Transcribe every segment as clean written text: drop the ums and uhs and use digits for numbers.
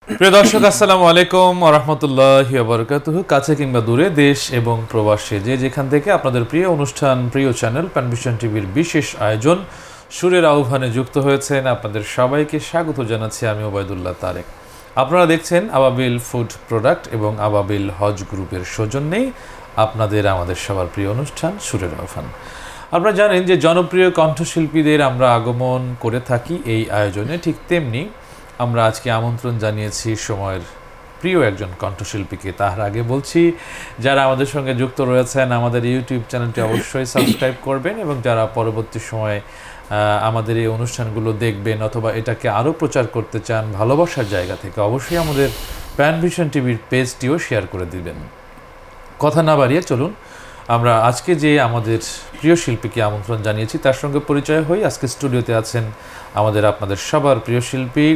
প্রিয় দর্শক আসসালামু আলাইকুম ওয়া রাহমাতুল্লাহি ওয়া বারাকাতুহু। কাছে কিংবা দূরে, দেশ এবং প্রবাসে যে যেখান থেকে আপনাদের প্রিয় অনুষ্ঠান, প্রিয় চ্যানেল প্যানভিশন টিভির বিশেষ আয়োজন সুরের আহ্বানে যুক্ত হয়েছেন, আপনাদের সবাইকে স্বাগত জানাচ্ছি আমি ওবায়দুল্লাহ তারেক। আপনারা দেখছেন আবাবিল ফুড প্রোডাক্ট এবং আবাবিল হজ গ্রুপের সৌজন্যেই আপনাদের আমাদের সবার প্রিয় অনুষ্ঠান সুরের আহ্বান। আপনারা জানেন যে জনপ্রিয় কণ্ঠশিল্পীদের আমরা আগমন করে থাকি এই আয়োজনে, ঠিক তেমনি আমরা আজকে আমন্ত্রণ জানিয়েছি সময়ের প্রিয় একজন কণ্ঠশিল্পীকে। তার আগে বলছি, যারা আমাদের সঙ্গে যুক্ত রয়েছেন আমাদের ইউটিউব চ্যানেলটি অবশ্যই সাবস্ক্রাইব করবেন, এবং যারা পরবর্তী সময়ে আমাদের এই অনুষ্ঠানগুলো দেখবেন অথবা এটাকে আরও প্রচার করতে চান ভালোবাসার জায়গা থেকে, অবশ্যই আমাদের প্যানভিশন টিভির পেজটিও শেয়ার করে দিবেন। কথা না বাড়িয়ে চলুন আমরা আজকে যে আমাদের প্রিয় শিল্পীকে আমন্ত্রণ জানিয়েছি তার সঙ্গে পরিচয় হই। আজকে স্টুডিওতে আছেন আপনাদের সবার প্রিয় শিল্পী,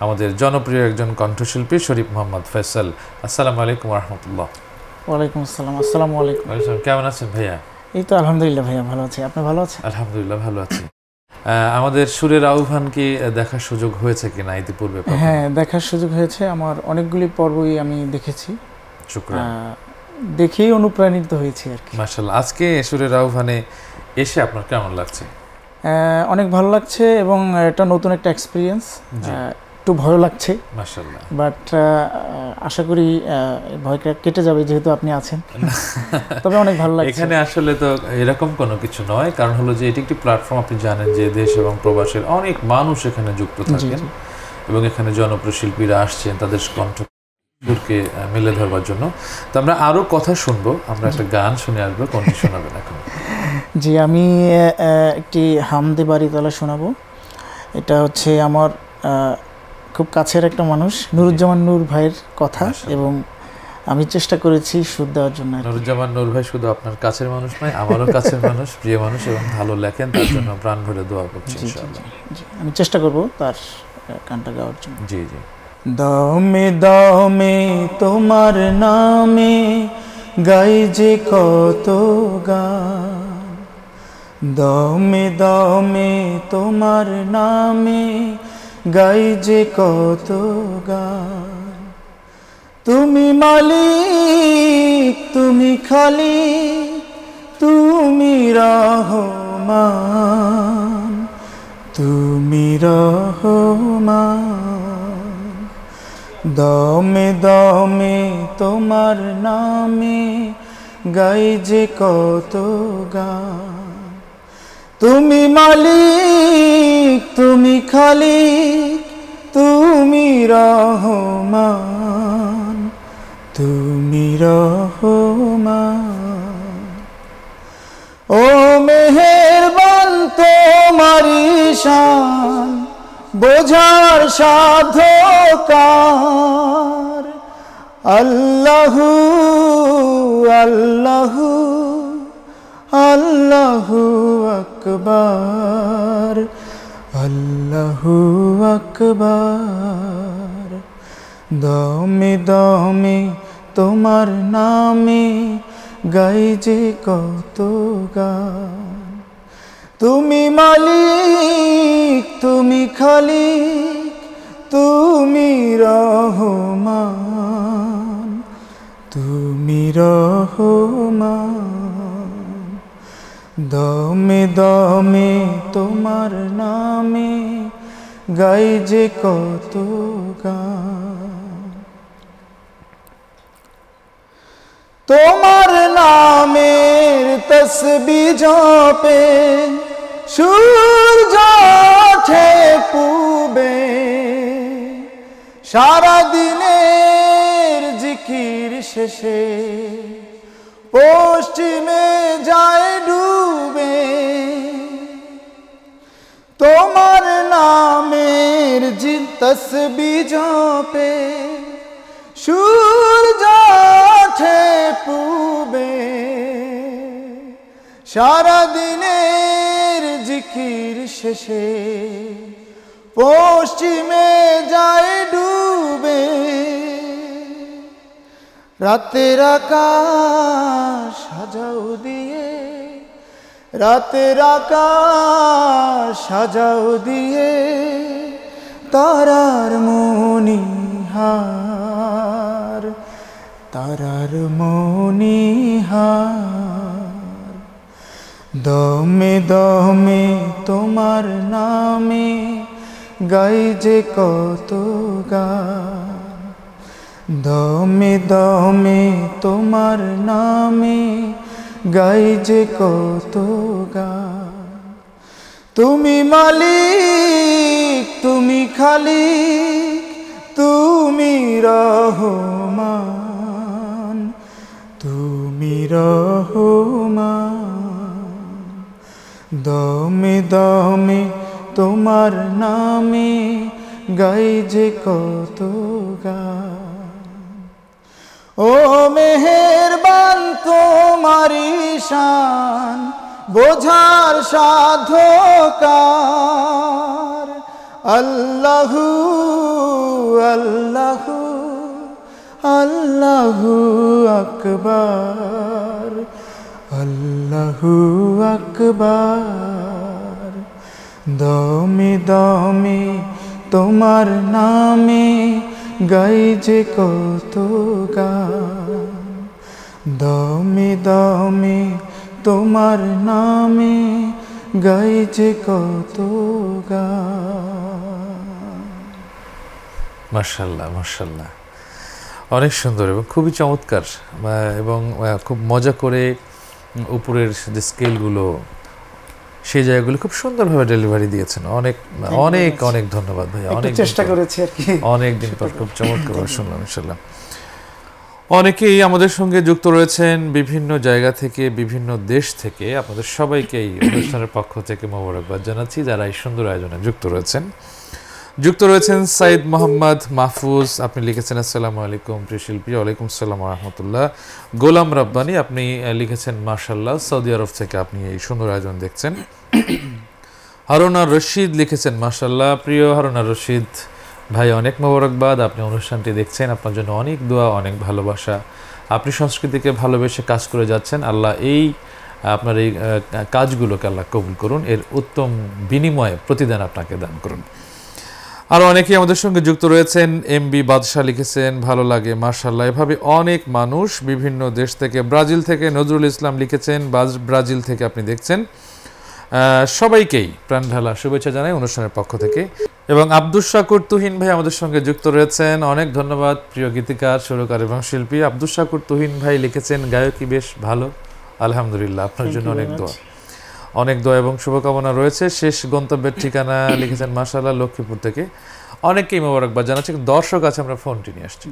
আমাদের জনপ্রিয় একজন কণ্ঠশিল্পী শরীফ মোহাম্মদ ফয়সাল। আসসালামু আলাইকুম ওয়া রাহমাতুল্লাহ। ওয়ালাইকুম আসসালাম। আসসালামু আলাইকুম। কেমন আছেন ভাইয়া? এই তো আলহামদুলিল্লাহ ভাইয়া, ভালো আছি। আপনি ভালো আছেন? আলহামদুলিল্লাহ ভালো আছি। আমাদের সুরের আহ্বান কি দেখার সুযোগ হয়েছে কিনা ইতিপূর্বে? হ্যাঁ, দেখার সুযোগ হয়েছে। আমার অনেকগুলি পর্বই আমি দেখেছি, শুকরান। দেখেই অনুপ্রাণিত হয়েছি আর কি। মাশাআল্লাহ। আজকে সুরের আহ্বানে এসে আপনার কেমন লাগছে? অনেক ভালো লাগছে এবং এটা নতুন একটা এক্সপিরিয়েন্স। একটু ভয় লাগছে মাশাআল্লাহ, বাট আশা করি ভয়টা কেটে যাবে যেহেতু আপনি আছেন। তবে অনেক ভালো লাগছে। এখানে আসলে তো এরকম কোনো কিছু নয়, কারণ হলো যে এটি একটি প্ল্যাটফর্ম। আপনি জানেন যে দেশ এবং প্রবাসের অনেক মানুষ এখানে যুক্ত থাকেন এবং এখানে জনপ্রিয় শিল্পীরা আসছেন তাদের কণ্ঠকে মেলে ধরবার জন্য। তো আমরা আরও কথা শুনবো, আমরা একটা গান শুনে আসবো। কোনটি শোনাবেন এখন? জি, আমি একটি হামদে বাড়িতলা শোনাবো। এটা হচ্ছে আমার খুব কাছের একটা মানুষ, নুরুজ্জামান নূর ভাইয়ের কথা, এবং আমি চেষ্টা করেছি সুর দেওয়ার জন্য। নুরুজ্জামান নূর ভাই শুধু আপনার কাছের মানুষ নয়, আমারও কাছের মানুষ, প্রিয় মানুষ, এবং ভালো লেখেন, তার জন্য প্রাণ ভরে দোয়া করছি ইনশাআল্লাহ। আমি চেষ্টা করব তার গানটা গাওয়ার জন্য। জি জি। দমে দমে তোমার নামে গাই যে কত গান, দমে দমে তোমার নামে গাই যে কত গান। তুমি মালিক, তুমি খালিক, তুমি রহমান, তুমি রহমান। দমে দমে তোমার নামে গাই যে কত গান। তুমি মালিক, তুমি খালিক, তুমি রহমান, তুমি রহমান। ও মেহেরবান তোমারি শান বোঝার সাধ্য কার। আল্লাহু আল্লাহু আল্লাহু আকবার, আল্লাহু আকবার। দমে দমে তোমার নামে গাই যে কত গান। তুমি মালিক, তুমি খালিক, তুমি রহমান, তুমি রহমান। দমে দমে তোমার নামে গাই যে কত গান। তোমার নামের তসবিহ জপে সূর্য ওঠে পূবে, সারা দিনের জিকির শেষে পশ্চিমে যায় ডুবে। তোমার নামের তসবিহ জপে সূর্য ওঠে পূবে, সারা দিনের জিকির শেষে পশ্চিমে যায় ডুবে। রাতের আকাশ সাজাও দিয়ে, রাতের আকাশ সাজাও দিয়ে, তারার মণিহার মণিহার তারার মণিহার দমে দমে তোমার নামে গাই যে কত গান দমে দমে তোমার নামে গাই যে কত গান তুমি মালিক তুমি খালিক তুমি রহমান তুমি রহমান দমে দমে তোমার নামে গাই যে কত গান ও মেহেরবান তোমারি শান বোঝার সাধকার আল্লাহু আল্লাহু আল্লাহু আকবার আল্লাহু আকবার দমে দমে তোমার নামে গাই যে কত গান দমে দমে তোমার নামে গাই যে কত গান মাশাআল্লাহ মাশাআল্লাহ অনেক সুন্দর এবং খুবই চমৎকার এবং খুব মজা করে উপরের যে স্কেলগুলো সেই জায়গাগুলো খুব সুন্দরভাবে ডেলিভারি দিয়েছেন অনেক অনেক অনেক ধন্যবাদ ভাই অনেক চেষ্টা করেছি আর কি অনেক দিন পর খুব চমৎকার শুনলাম ইনশাআল্লাহ অনেকেই আমাদের সঙ্গে যুক্ত রয়েছেন বিভিন্ন জায়গা থেকে বিভিন্ন দেশ থেকে আপনাদের সবাইকেই অনুষ্ঠানের পক্ষ থেকে মোবারকবাদ জানাচ্ছি যারা এই সুন্দর আয়োজনে যুক্ত রয়েছেন সাইদ মোহাম্মদ মাহফুজ আপনি লিখেছেন আসসালামু আলাইকুম প্রিয় শিল্পী ওয়ালাইকুম আসসালাম ওয়া রাহমাতুল্লাহ গোলাম রাব্বানি আপনি লিখেছেন মাশাআল্লাহ সৌদি আরব থেকে আপনি এই সুন্দর আয়োজন দেখছেন হারুনা রশিদ লিখেছেন মাশাআল্লাহ প্রিয় হারুনা রশিদ ভাই অনেক মোবারকবাদ আপনি অনুষ্ঠানটি দেখছেন আপনার জন্য অনেক দোয়া অনেক ভালোবাসা আপনি সংস্কৃতিকে ভালোবেসে কাজ করে যাচ্ছেন আল্লাহ এই আপনার এই কাজগুলোকে আল্লাহ কবুল করুন এর উত্তম বিনিময়ে প্রতিদান আপনাকে দান করুন আর অনেকেই আমাদের সঙ্গে যুক্ত রয়েছেন এমবি বাদশা লিখেছেন ভালো লাগে মাশাআল্লাহ এভাবে অনেক মানুষ বিভিন্ন দেশ থেকে ব্রাজিল থেকে নজরুল ইসলাম লিখেছেন ব্রাজিল থেকে আপনি দেখছেন সবাইকেই প্রাণ ঢালা শুভেচ্ছা জানাই অনুষ্ঠানের পক্ষ থেকে এবং আব্দুস শাকুর তুহিন ভাই আমাদের সঙ্গে যুক্ত রয়েছেন অনেক ধন্যবাদ প্রিয় গীতিকার সুরকার এবং শিল্পী আব্দুস শাকুর তুহিন ভাই লিখেছেন গায়কী বেশ ভালো আলহামদুলিল্লাহ আপনার জন্য অনেক দোয়া এবং শুভকামনা রয়েছে শেষ গন্তব্যের ঠিকানা লিখেছেন মাশাআল্লাহ লক্ষ্মীপুর থেকে অনেককেই মোবারকবাদ জানাচ্ছি দর্শক আছে আমরা ফোনটি নিয়ে আসছি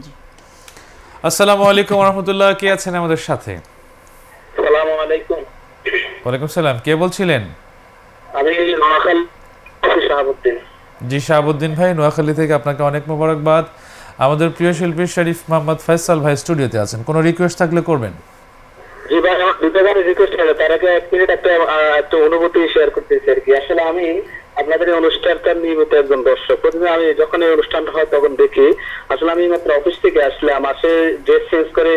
আসসালামু আলাইকুম ওয়া রাহমাতুল্লাহ কে আছেন আমাদের সাথে আসসালামু আলাইকুম ওয়ালাইকুম সালাম কে বলছিলেন আমি নোয়াখালী শাহাবুদ্দিন জি শাহাবুদ্দিন ভাই নোয়াখালী থেকে আপনাকে অনেক মোবারকবাদ আমাদের প্রিয় শিল্পী শরীফ মোহাম্মদ ফয়সাল ভাই স্টুডিওতে আছেন কোনো রিকোয়েস্ট থাকলে করবেন জি ভাই আমার দুটো গানের রিকোয়েস্ট আছে তার আগে এক মিনিট একটা অনুভূতি শেয়ার করতেছি আর কি আসলে আমি আপনাদের এই অনুষ্ঠানটা নিয়মিত একজন দর্শক প্রথমে আমি যখন এই অনুষ্ঠানটা হয় তখন দেখি আসলে আমি মাত্র অফিস থেকে আসলাম আসে ড্রেস চেঞ্জ করে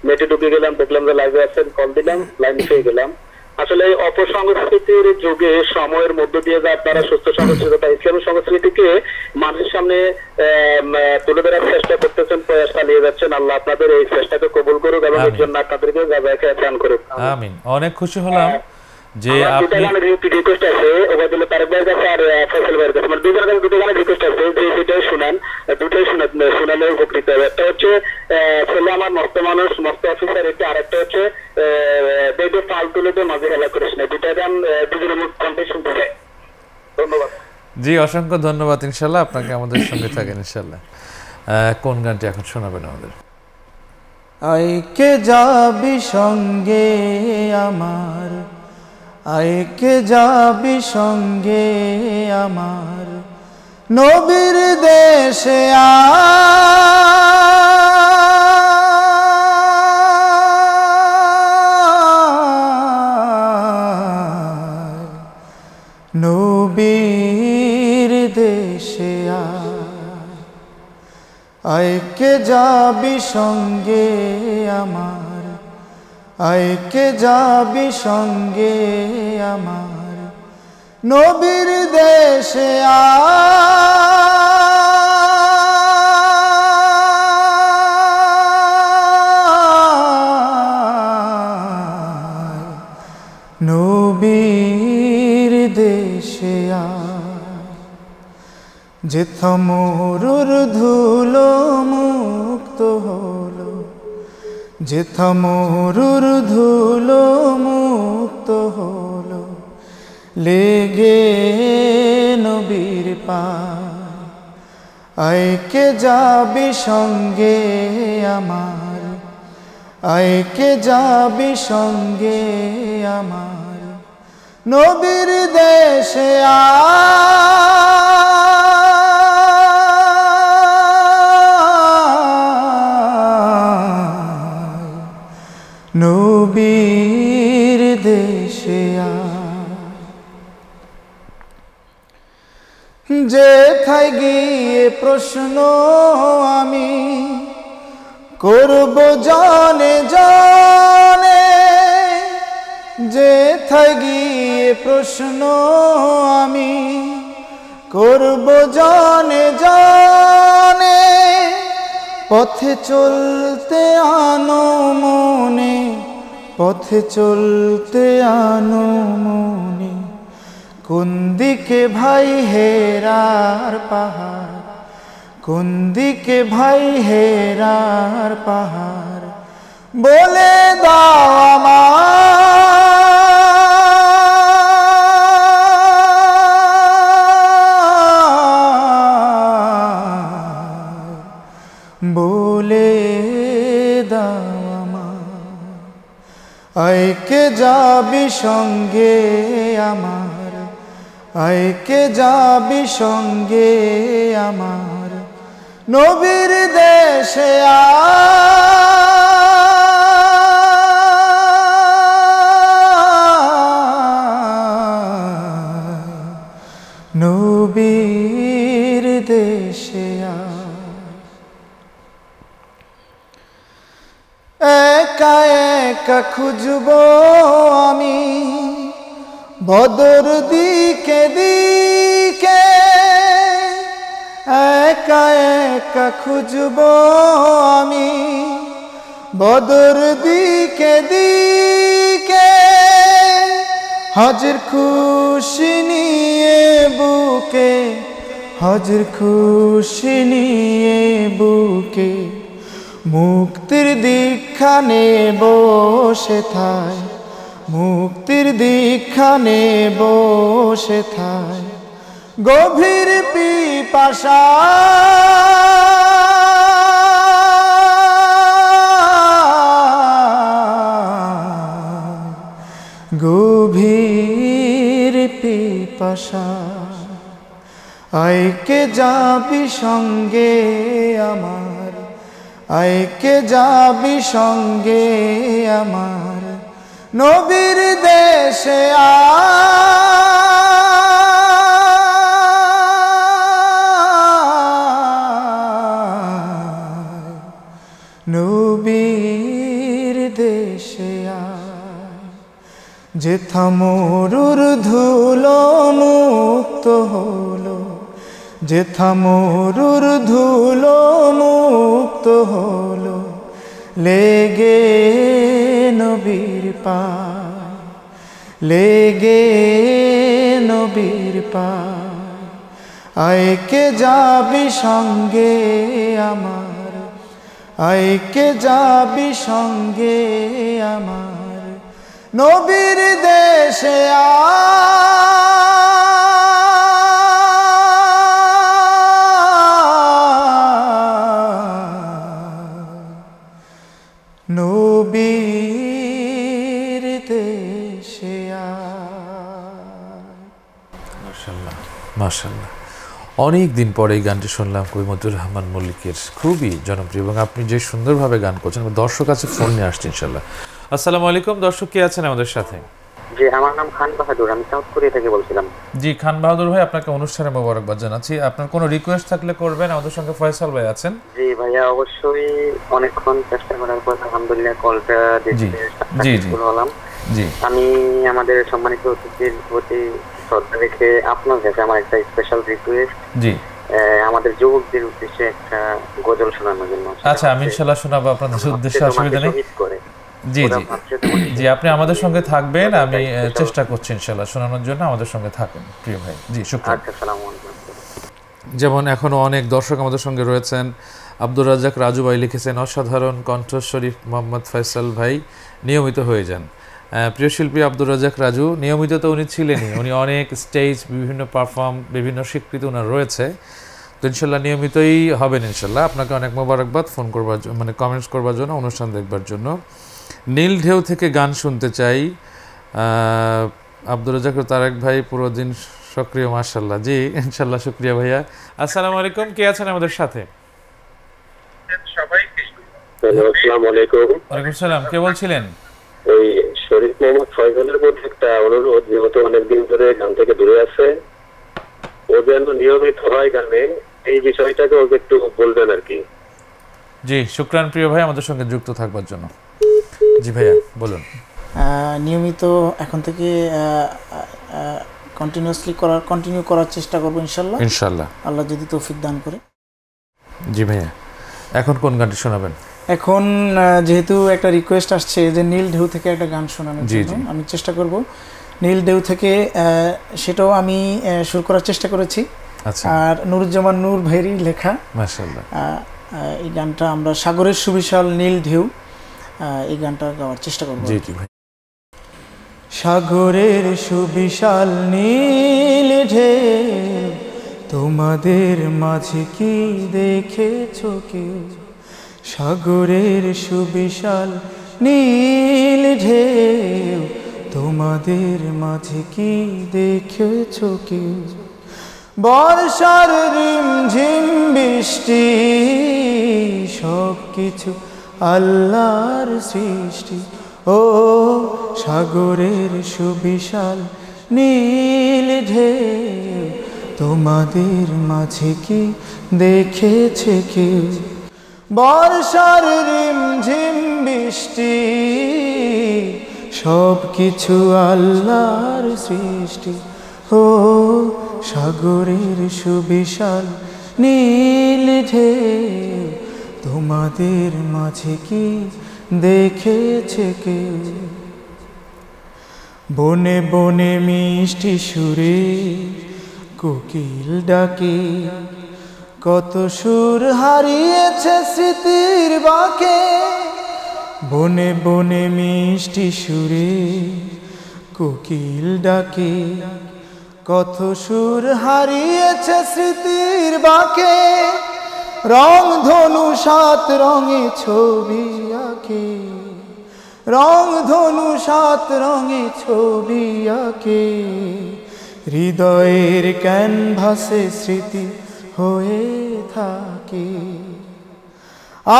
নেটে ঢুকে গেলাম দেখলাম যে লাইভে আছেন কল দিলাম লাইন পেয়ে গেলাম আসলে এই অপসংস্কৃতির যুগে সময়ের মধ্য দিয়ে যে আপনারা সুস্থ সংস্কৃতি ইসলামী সংস্কৃতিকে মানুষের সামনে তুলে ধরার চেষ্টা করতেছেন প্রয়াস চালিয়ে যাচ্ছেন আল্লাহ আপনাদের এই চেষ্টাকে কবুল করুক এবং এর জন্য আপনাদেরকে জাযায়ে দান করুক আমিন অনেক খুশি হলাম যে আপনি রিকোয়েস্ট আছে ওবায়দুল্লাহ তারেক ভাইয়ের কাছে আর ফয়সাল ভাইয়ের কাছে মানে দুজনের কাছে দুটো গানের রিকোয়েস্ট আছে যে দুটোই শুনান দুটোই শোনালে উপকৃত হবে একটা হচ্ছে ছেলে আমার মস্ত মানুষ মস্ত অফিসার এটা আরেকটা হচ্ছে বেডে ফাল তুলে তো মাঝে খেলা করিস না দুটা গান দুজনের মুখ কণ্ঠে শুনতে চাই ধন্যবাদ জি অসংখ্য ধন্যবাদ ইনশাআল্লাহ আপনাকে আমাদের সঙ্গে থাকেন ইনশাআল্লাহ কোন গানটি এখন শোনাবেন আমাদের আইকে যাবি সঙ্গে আমার আইকে যাবি সঙ্গে আমার নবীর দেশে নবীর দেশে আইকে যাবি সঙ্গে আমার আইকে যাবি সঙ্গে আমার নবীর দেশে যেথা মরুর ধুলো মুক্ত হলো, যেথা মরুর ধুলো মুক্ত হলো, লেগে নবীর পায়, আইকে যাবি সঙ্গে আমার, আইকে যাবি সঙ্গে আমার, নবীর দেশে নবীর দেশে যেথায় গিয়ে প্রশ্ন আমি করব জানে জানে, যেথায় গিয়ে প্রশ্ন আমি করব জানে জানে, পথে চলতে আনো মনে, পথে চলতে আনো মনে, কোন দিকে ভাই হেরার পাহাড়, কোন দিকে ভাই হেরার পাহাড়, বলে দাও আমায়, বলে দাও আমায়, আইকে যাবি সঙ্গে আমার, আইকে যাবি সঙ্গে আমার, নবীর দেশে নবীর দেশে একা একা খুঁজব আমি বদর দিকে দিকে, একা একা খুঁজব আমি বদর দিকে দিকে, হজের খুশি নিয়ে বুকে, হজের খুশি নিয়ে বুকে, মুক্তির দীক্ষা নেব সেথায়, মুক্তির দীক্ষা নেব সেথায়, গভীর পিপাসা গভীর পিপাসা, আইকে যাবি সঙ্গে আমার, আইকে যাবি সঙ্গে আমার, নবীর দেশে নবীর দেশে যেথা মরুর ধুলো মুক্ত হলো, যেথা মরুর ধুলো মুক্ত হলো, লেগে নবীর পায়, লেগে নবীর পায়, আইকে যাবি সঙ্গে আমার, আইকে যাবি সঙ্গে আমার, নবীর দেশে নবীর দেশে মাশাআল্লাহ মাশাআল্লাহ। অনেক দিন পরে এই গানটি শুনলাম কবি মতিউর রহমান মল্লিকের, খুবই জনপ্রিয় এবং আপনি যে সুন্দরভাবে গান করছেন। দর্শক আছে ফোন নিয়ে আসছে ইনশাআল্লাহ। আসসালামু আলাইকুম, দর্শক কে আছেন আমাদের সাথে? জি, আমার নাম খান বাহাদুর, আমি সাউথ কোরিয়া থেকে বলছিলাম। জি খান বাহাদুর ভাই, আপনাকে অনুষ্ঠানে মোবারকবাদ জানাচ্ছি। আপনার কোনো রিকোয়েস্ট থাকলে করবেন। আমাদের সঙ্গে ফয়সাল ভাই আছেন। জি ভাইয়া, অবশ্যই অনেকক্ষণ চেষ্টা করার পর আলহামদুলিল্লাহ কলটা জি জি জি হলাম। জি, আমি আমাদের সম্মানিত অতিথির প্রতি শ্রদ্ধা রেখে আপনার কাছে আমার একটা স্পেশাল রিকোয়েস্ট, জি আমাদের যুবকদের উদ্দেশ্যে একটা গজল শোনানোর জন্য। আচ্ছা, আমি ইনশাআল্লাহ শোনাবো আপনাদের উদ্দেশ্যে, অসুবিধা নেই। জি জি জি, আপনি আমাদের সঙ্গে থাকবেন, আমি চেষ্টা করছি ইনশাআল্লাহ শোনানোর জন্য। আমাদের সঙ্গে থাকেন প্রিয় ভাই। জি শুকরিয়া। আসসালামু আলাইকুম। যেমন এখনও অনেক দর্শক আমাদের সঙ্গে রয়েছেন। আব্দুর রাজ্জাক রাজু ভাই লিখেছেন, অসাধারণ কণ্ঠস্বরী মোহাম্মদ ফয়সাল ভাই, নিয়মিত হয়ে যান। প্রিয় শিল্পী আব্দুর রাজ্জাক রাজু, নিয়মিত তো উনি ছিলেনই, উনি অনেক স্টেজ, বিভিন্ন পারফর্ম, বিভিন্ন স্বীকৃতি ওনার রয়েছে, তো ইনশাল্লাহ নিয়মিতই হবেন ইনশাল্লাহ। আপনাকে অনেক মোবারকবাদ ফোন করবার মানে কমেন্টস করবার জন্য, অনুষ্ঠান দেখবার জন্য। নীল ঢেউ থেকে গান শুনতে চাই, আব্দুর রাজ্জাক তারেক ভাই পুরো দিন সক্রিয়, মাশাআল্লাহ। জি ইনশাল্লাহ, শুকরিয়া ভাইয়া। আসসালামু আলাইকুম, কে আছেন আমাদের সাথে? আসসালামু আলাইকুম। ওয়ালাইকুম সালাম, কে বলছিলেন? ওই শরীফ মোহাম্মদ ফয়সালের প্রতি একটা অনুরোধ, যেহেতু অনেকদিন ধরে গান থেকে দূরে আছে, ও যেন নিয়মিত হয় গানে, এই বিষয়টাকে ওকে একটু বলবেন আর কি। জি শুকরান প্রিয় ভাই আমাদের সঙ্গে যুক্ত থাকবার জন্য। জি ভাইয়া বলুন। নিয়মিত এখন থেকে কন্টিনিউ করার চেষ্টা করবো ইনশাল্লাহ, ইনশাল্লাহ, আল্লাহ যদি তৌফিক দান করে। জি ভাইয়া, এখন কোন গানটি শোনাবেন? এখন যেহেতু একটা রিকোয়েস্ট আসছে যে নীল ঢেউ থেকে একটা গান শোনানোর জন্য, আমি চেষ্টা করব নীল ঢেউ থেকে, সেটাও আমি সুর করার চেষ্টা করেছি। আচ্ছা। আর নুরুজ্জামান নূর ভাইয়েরই লেখা, মাশাআল্লাহ। এই গানটা আমরা সাগরের সুবিশাল নীল ঢেউ, এই গানটা গাওয়ার চেষ্টা করব। জি জি ভাই। সাগরের সুবিশাল নীল ঢেউ, তোমাদের মাঝে কি দেখেছো কেউ? সাগরের সুবিশাল নীল ঢেউ, তোমাদের মাঝে কি দেখেছো কেউ? বর্ষার রিমঝিম বৃষ্টি, সব কিছু আল্লাহর সৃষ্টি। ও সাগরের সুবিশাল নীল ঢেউ, তোমাদের মাঝে কি দেখেছে কেউ? বর্ষার রিমঝিম বৃষ্টি, সব কিছু আল্লাহর সৃষ্টি। ও সাগরের সুবিশাল নীল ঢেউ, তোমাদের মাঝে কি দেখেছে কেউ? বনে বনে মিষ্টি সুরে কোকিল ডাকে, কত সুর হারিয়েছে স্মৃতির বাঁকে। বনে বনে মিষ্টি সুরে কোকিল ডাকে, কত সুর হারিয়েছে স্মৃতির বাঁকে। রং ধনু সাত রঙে ছবি আঁকে, রং ধনু সাত রঙে ছবি আঁকে। হৃদয়ের ক্যানভাসে স্মৃতি হয়ে থাকে।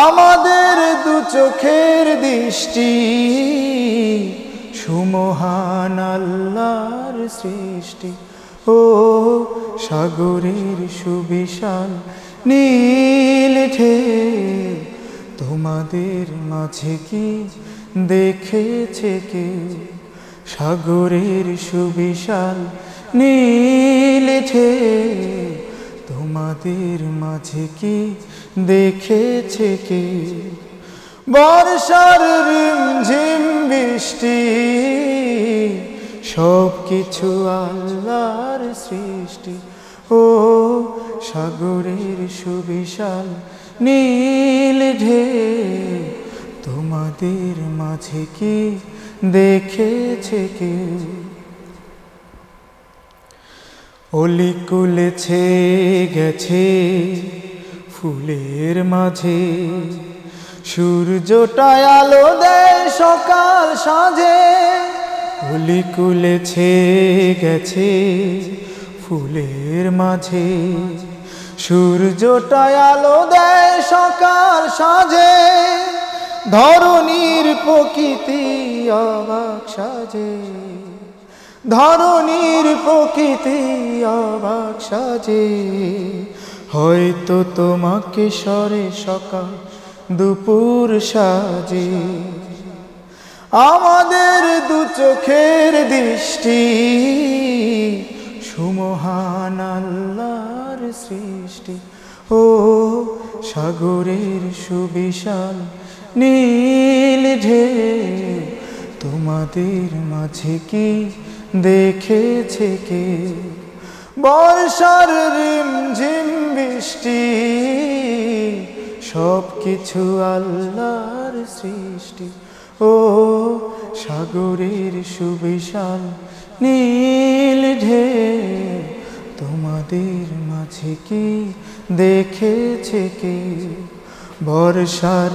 আমাদের দু চোখের দৃষ্টি, সুমহান আল্লাহর সৃষ্টি। ও সাগরের সুবিশাল নীল ঢেউ, তোমাদের মাঝে কি দেখেছে কেউ? সাগরের সুবিশাল নীল ঢেউ, তোমাদের মাঝে কি দেখেছে কেউ? বর্ষার রিমঝিম বৃষ্টি, সব কিছু আল্লাহর সৃষ্টি। ও সাগরের সুবিশাল নীল ঢেউ, তোমাদের মাঝে কি দেখেছে কেউ? অলি কুলেছে গেছে ফুলের মাঝে, সূর্যটায় আলো দেয় সকাল সাঁঝে। অলি কুলেছে গেছে ফুলের মাঝে, সূর্যটায় আলো দেয় সকাল সাঁঝে। ধরণীর প্রকৃতি অবাক সাজে, ধরণীর প্রকৃতি অবাক সাজে। হয়তো তোমাকে সরে সকাল দুপুর সাজে। আমাদের দু চোখের দৃষ্টি, সুমহান আল্লাহর সৃষ্টি। ও সাগরের সুবিশাল নীল ঢেউ, তোমাদের মাঝে কি দেখেছে কেউ? বর্ষার রিমঝিম বৃষ্টি সব কিছু আল্লাহর সৃষ্টি। ও সাগরের সুবিশাল নীল ঢেউ তোমাদের মাঝে কি দেখেছে কে? বর্ষার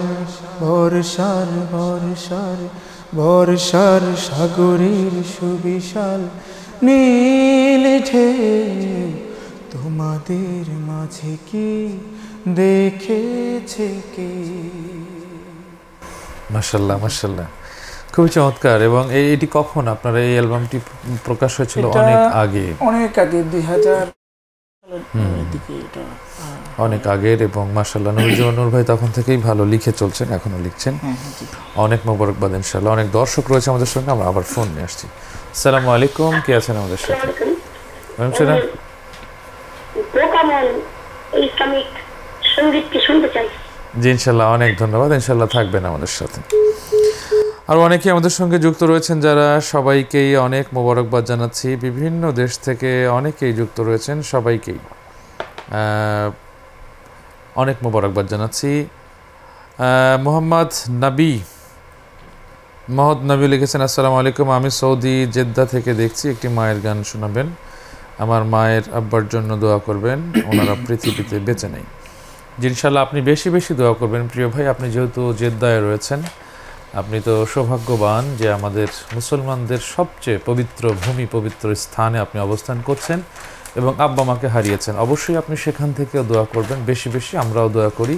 বর্ষার বর্ষার বর্ষার সাগরের সুবিশাল নীল ঢেউ তোমাদের মাঝে কি দেখেছে কে? মাশাআল্লাহ মাশাআল্লাহ, খুবই চমৎকার। এবং এটি কখন আপনার এই অ্যালবামটি প্রকাশ হয়েছিল? অনেক আগে, অনেক আগে 2000 সালের দিকে এটা অনেক আগের। এবং মাশাআল্লাহ নূর ভাই তখন থেকেই ভালো লিখে চলছেন, এখনো লিখছেন। অনেক মোবারকবাদ ইনশাআল্লাহ। অনেক দর্শক রয়েছে আমাদের সঙ্গে, আমরা আবার ফোন নিয়ে আসছি। আসসালামু আলাইকুম, কে আছেন আমাদের সাথে? ইসলামিক সঙ্গীতটি শুনতে চাই। জি ইনশাআল্লাহ, অনেক ধন্যবাদ। ইনশাআল্লাহ থাকবেন আমাদের সাথে। আর অনেকেই আমাদের সঙ্গে যুক্ত রয়েছেন, যারা সবাইকেই অনেক মোবারকবাদ জানাচ্ছি। বিভিন্ন দেশ থেকে অনেকেই যুক্ত রয়েছেন, সবাইকেই অনেক মোবারকবাদ জানাচ্ছি। মোহাম্মদ নবী লিখেছেন, আসসালামু আলাইকুম, আমি সৌদি জেদ্দা থেকে দেখছি, একটি মায়ের গান শোনাবেন। আমার মায়ের আব্বার জন্য দোয়া করবেন, ওনারা পৃথিবীতে বেঁচে নেই। জি ইনশাআল্লাহ আপনি বেশি বেশি দোয়া করবেন প্রিয় ভাই। আপনি যেহেতু জেদ্দায় রয়েছেন, আপনি তো সৌভাগ্যবান যে আমাদের মুসলমানদের সবচেয়ে পবিত্র ভূমি, পবিত্র স্থানে আপনি অবস্থান করছেন এবং আব্বা মাকে হারিয়েছেন। অবশ্যই আপনি সেখান থেকেও দোয়া করবেন বেশি বেশি। আমরাও দোয়া করি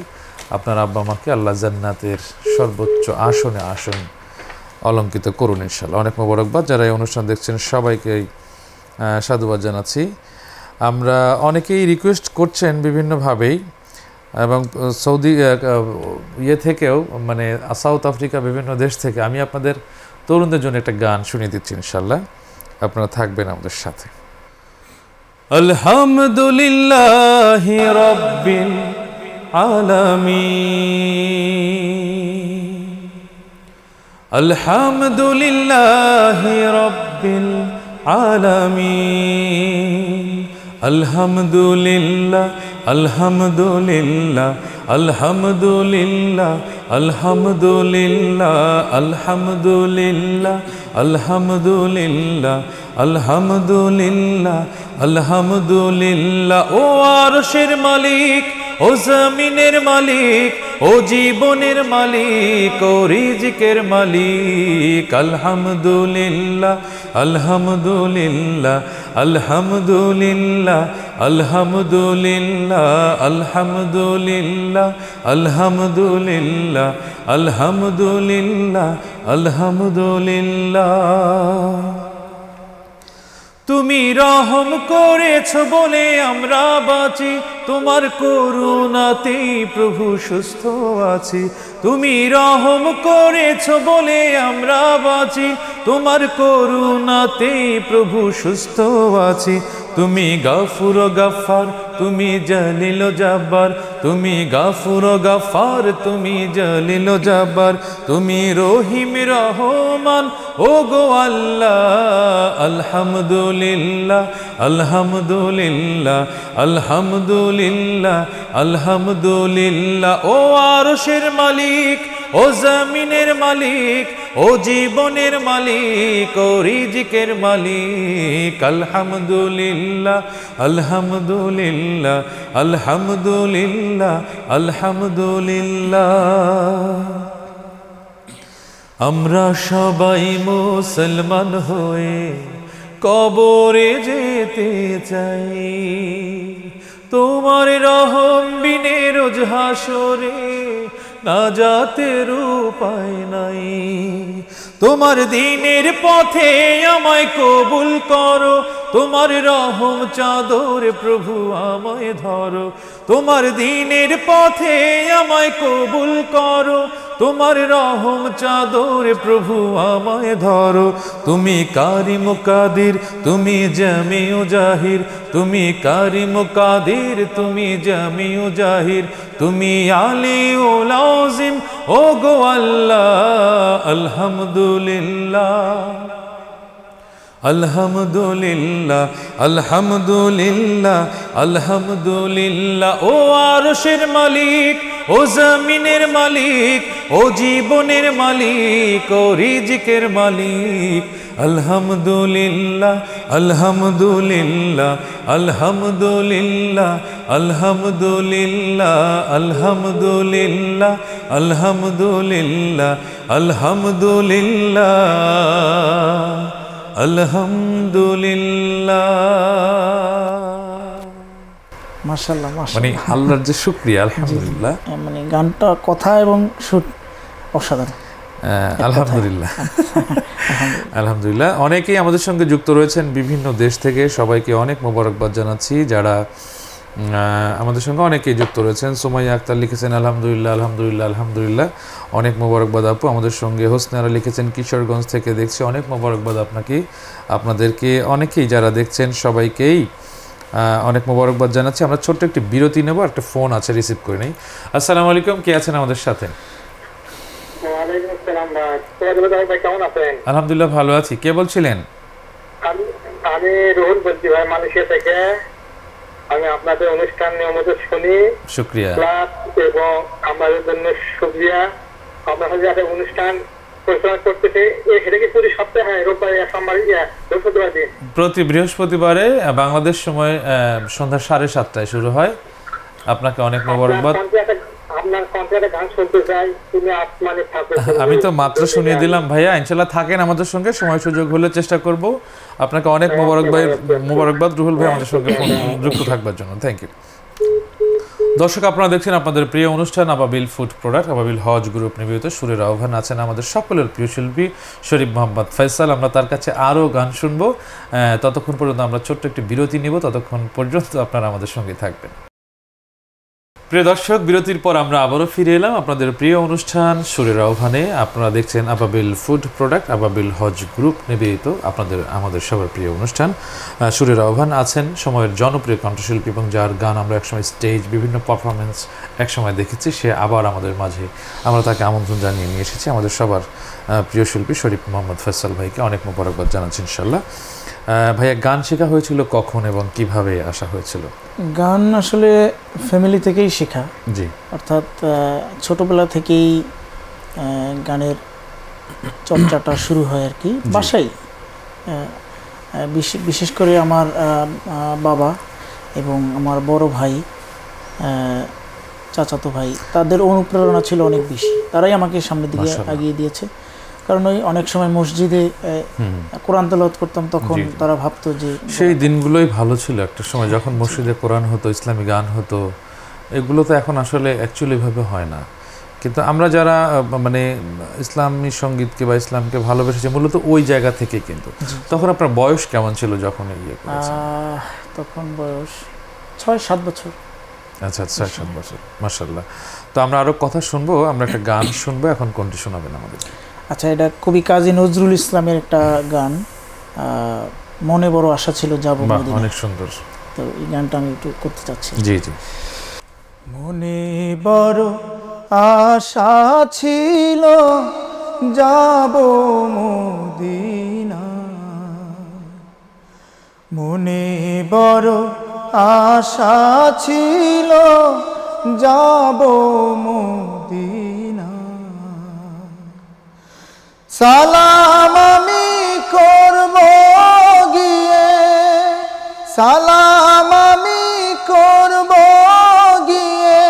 আপনার আব্বা মাকে আল্লাহ জান্নাতের সর্বোচ্চ আসনে আসন অলঙ্কিত করুন ইনশাআল্লাহ। অনেক মোবারকবাদ। যারা এই অনুষ্ঠান দেখছেন সবাইকেই সাধুবাদ জানাচ্ছি। আমরা অনেকেই রিকোয়েস্ট করছেন বিভিন্নভাবেই, এবং সৌদি থেকেও, মানে সাউথ আফ্রিকা, বিভিন্ন দেশ থেকে। আমি আপনাদের তরুণদের জন্য একটা গান শুনিয়ে দিচ্ছি ইনশাআল্লাহ, আপনারা থাকবেন আমাদের সাথে। আলহামদুলিল্লাহি রাব্বিল আলামিন, আলহামদুলিল্লাহি রাব্বিল আলামিন, আলহামদুলিল্লাহ আলহামদুলিল্লাহ আলহামদুলিল্লাহ আলহামদুলিল্লাহ আলহামদুলিল্লাহ আলহামদুলিল্লাহ আলহামদুলিল্লাহ আলহামদুলিল্লাহ। ও আরশের মালিক, ও জমিনের মালিক, ও জীবনের মালিক, ও রিজিকের মালিক, আলহামদুলিল্লাহ আলহামদুলিল্লাহ আলহামদুলিল্লাহ আলহামদুলিল্লাহ আলহামদুলিল্লাহ আলহামদুলিল্লাহ আলহামদুলিল্লাহ আলহামদুলিল্লাহ। তুমি রহম করেছ বলে আমরা বাঁচি, তোমার করুণাতেই প্রভু সুস্থ আছি। তুমি রহম করেছ বলে আমরা বাঁচি, তোমার করুণাতেই প্রভু সুস্থ আছি। তুমি গাফুর গাফার, তুমি জলিল জাব্বার, তুমি গাফুর গাফার, তুমি জলিল জাব্বার, তুমি রহিম রহমান, ও গো আল্লাহ। আলহামদুলিল্লাহ আলহামদুলিল্লাহ আলহামদুলিল্লাহ আলহামদুলিল্লাহ। ও আরশের মালিক, ও জমিনের মালিক, ও জীবনের মালিক, ও রিজিকের মালিক, আলহামদুলিল্লাহ আলহামদুলিল্লাহ আলহামদুলিল্লাহ আলহামদুলিল্লাহ। আমরা সবাই মুসলমান হয়ে কবরে যেতে চাই, তোমার রহম বিনে রোজ হাসরে নাজাতের উপায় নাই। তোমার দ্বীনের পথে আমায় কবুল করো, তোমার রহম চাদর প্রভু আমায় ধরো। তোমার দ্বীনের পথে আমায় কবুল করো, তোমার রহম চাদর প্রভু আমায় ধরো। তুমি কারিম কাদির, তুমি জামিউ জাহির, তুমি কারিম কাদির, তুমি জামিউ জাহির, তুমি আলিউল আযীম, ও গো আল্লাহ। আলহামদুলিল্লাহ আলহামদুলিল্লাহ আলহামদুলিল্লাহ আলহামদুলিল্লাহ। ও আরশের মালিক, ও জমিনের মালিক, ও জীবনের মালিক, ও রিজিকের মালিক, আলহামদুলিল্লাহ আলহামদুলিল্লাহ আলহামদুলিল্লাহ আলহামদুলিল্লাহ আলহামদুলিল্লাহ আলহামদুলিল্লাহ আলহামদুলিল্লাহ আলহামদুলিল্লাহ। মাশাআল্লাহ মানে মাশাআল্লাহ, আল্লাহর যে শুকরিয়া, আলহামদুলিল্লাহ। মানে গানটা কথা এবং সুর অসাধারণ। আলহামদুলিল্লাহ আলহামদুলিল্লাহ। অনেকেই আমাদের সঙ্গে যুক্ত রয়েছেন বিভিন্ন দেশ থেকে, সবাইকে অনেক মোবারকবাদ জানাচ্ছি। যারা আমাদের সঙ্গে অনেকেই যুক্ত রয়েছেন। সুমাইয়া আক্তার লিখেছেন আলহামদুলিল্লাহ আলহামদুলিল্লাহ আলহামদুলিল্লাহ, অনেক মোবারকবাদ আপু। আমাদের সঙ্গে হোসনারা লিখেছেন কিশোরগঞ্জ থেকে, দেখছি, অনেক মোবারকবাদ আপনাকে, আপনাদেরকে, অনেকেই যারা দেখছেন সবাইকেই অনেক মোবারকবাদ জানাচ্ছি। আমরা ছোট্ট একটি বিরতি নেব, একটা ফোন আছে, রিসিভ করে নেই। আসসালামু আলাইকুম, কে আছেন আমাদের সাথে? ওয়ালাইকুম আসসালাম ভাই, কেমন আছেন? আলহামদুলিল্লাহ ভালো আছি। কে বলছিলেন? আমি রুহুল বলছি ভাই, মালয়েশিয়া থেকে। আমি আপনাদের অনুষ্ঠান নিয়মিত শুনি, শুকরিয়া এবং আমাদের জন্য শুকরিয়া। আপনার সাথে একটা অনুষ্ঠান পরিচালনা করতেছে, সেটা কি প্রতি সপ্তাহে রোববার সোমবার বৃহস্পতিবার দিন? প্রতি বৃহস্পতিবারে বাংলাদেশ সময় সন্ধ্যা 7:30টায় শুরু হয়। আপনাকে অনেক মোবারকবাদ। আপনার কন্ট্রাক্টে গান শুনতে চাই, তুমি আসমানে থাকো। আমি তো মাত্র শুনিয়ে দিলাম ভাইয়া, ইনশাআল্লাহ থাকেন আমাদের সঙ্গে, সময় সুযোগ হলে চেষ্টা করব। আপনাকে অনেক মোবারকবাদ রুহুল ভাই আমাদের সঙ্গে যুক্ত থাকবার জন্য, থ্যাংক ইউ। দর্শক, আপনারা দেখছেন আপনাদের প্রিয় অনুষ্ঠান আবাবিল ফুড প্রোডাক্ট, আবাবিল হজ গ্রুপ নিবেদিত সুরের আহ্বান। আছেন আমাদের সকলের প্রিয় শিল্পী শরীফ মোহাম্মদ ফয়সাল। আমরা তার কাছে আরও গান শুনবো। ততক্ষণ পর্যন্ত আমরা ছোট্ট একটি বিরতি নিব, ততক্ষণ পর্যন্ত আপনারা আমাদের সঙ্গে থাকবেন। প্রিয় দর্শক, বিরতির পর আমরা আবারও ফিরে এলাম আপনাদের প্রিয় অনুষ্ঠান সুরের আহ্বানে। আপনারা দেখছেন আবাবিল ফুড প্রোডাক্ট, আবাবিল হজ গ্রুপ নিবেদিত আমাদের সবার প্রিয় অনুষ্ঠান সুরের আহ্বান। আছেন সময়ের জনপ্রিয় কণ্ঠশিল্পী এবং যার গান আমরা একসময় স্টেজ বিভিন্ন পারফরমেন্স একসময় দেখেছি, সে আবার আমাদের মাঝে। আমরা তাকে আমন্ত্রণ জানিয়ে নিয়ে এসেছি, আমাদের সবার প্রিয় শিল্পী শরীফ মোহাম্মদ ফয়সাল ভাইকে অনেক মোবারকবাদ জানাচ্ছি ইনশাল্লাহ। ভাইয়া, গান শেখা হয়েছিল কখন এবং কিভাবে আসা হয়েছিল? গান আসলে ফ্যামিলি থেকেই শেখা। জি, অর্থাৎ ছোটবেলা থেকেই গানের চর্চাটা শুরু হয় আর কি, বাসায়। বিশেষ করে আমার বাবা এবং আমার বড় ভাই, চাচাতো ভাই, তাদের অনুপ্রেরণা ছিল অনেক বেশি। তারাই আমাকে সামনের দিকে এগিয়ে দিয়েছে। কারণ ওই অনেক সময় মসজিদে কোরআন তেলাওয়াত করতাম, তখন তারা ভাবতো যে সেই দিনগুলোই ভালো ছিল একটা সময়, যখন মসজিদে কোরআন হতো, ইসলামী গান হতো। এগুলো তো এখন আসলে অ্যাকচুয়ালি ভাবে হয় না। কিন্তু আমরা যারা মানে ইসলামী সঙ্গীতকে বা ইসলামকে ভালোবেসেছি মূলত ওই জায়গা থেকে। কিন্তু তখন আপনার বয়স কেমন ছিল যখন ইয়ে করেছেন? তখন বয়স 6-7 বছর। আচ্ছা, 6-7 বছর, মাশাআল্লাহ। তো আমরা আরো কথা শুনবো, আমরা একটা গান শুনবো। এখন কোনটি শোনাবেন আমাদের? আচ্ছা, এটা কবি কাজী নজরুল ইসলামের একটা গান, মনে বড় আশা ছিল যাব মদিনা। অনেক সুন্দর। তো এই গানটা আমি একটু করতে চাচ্ছি। জি জি। মনে বড় আশা ছিল যাব মদিনা, মনে বড় আশা ছিল যাব মদিনা। সালাম আমি করব গিয়ে, সালাম আমি করব গিয়ে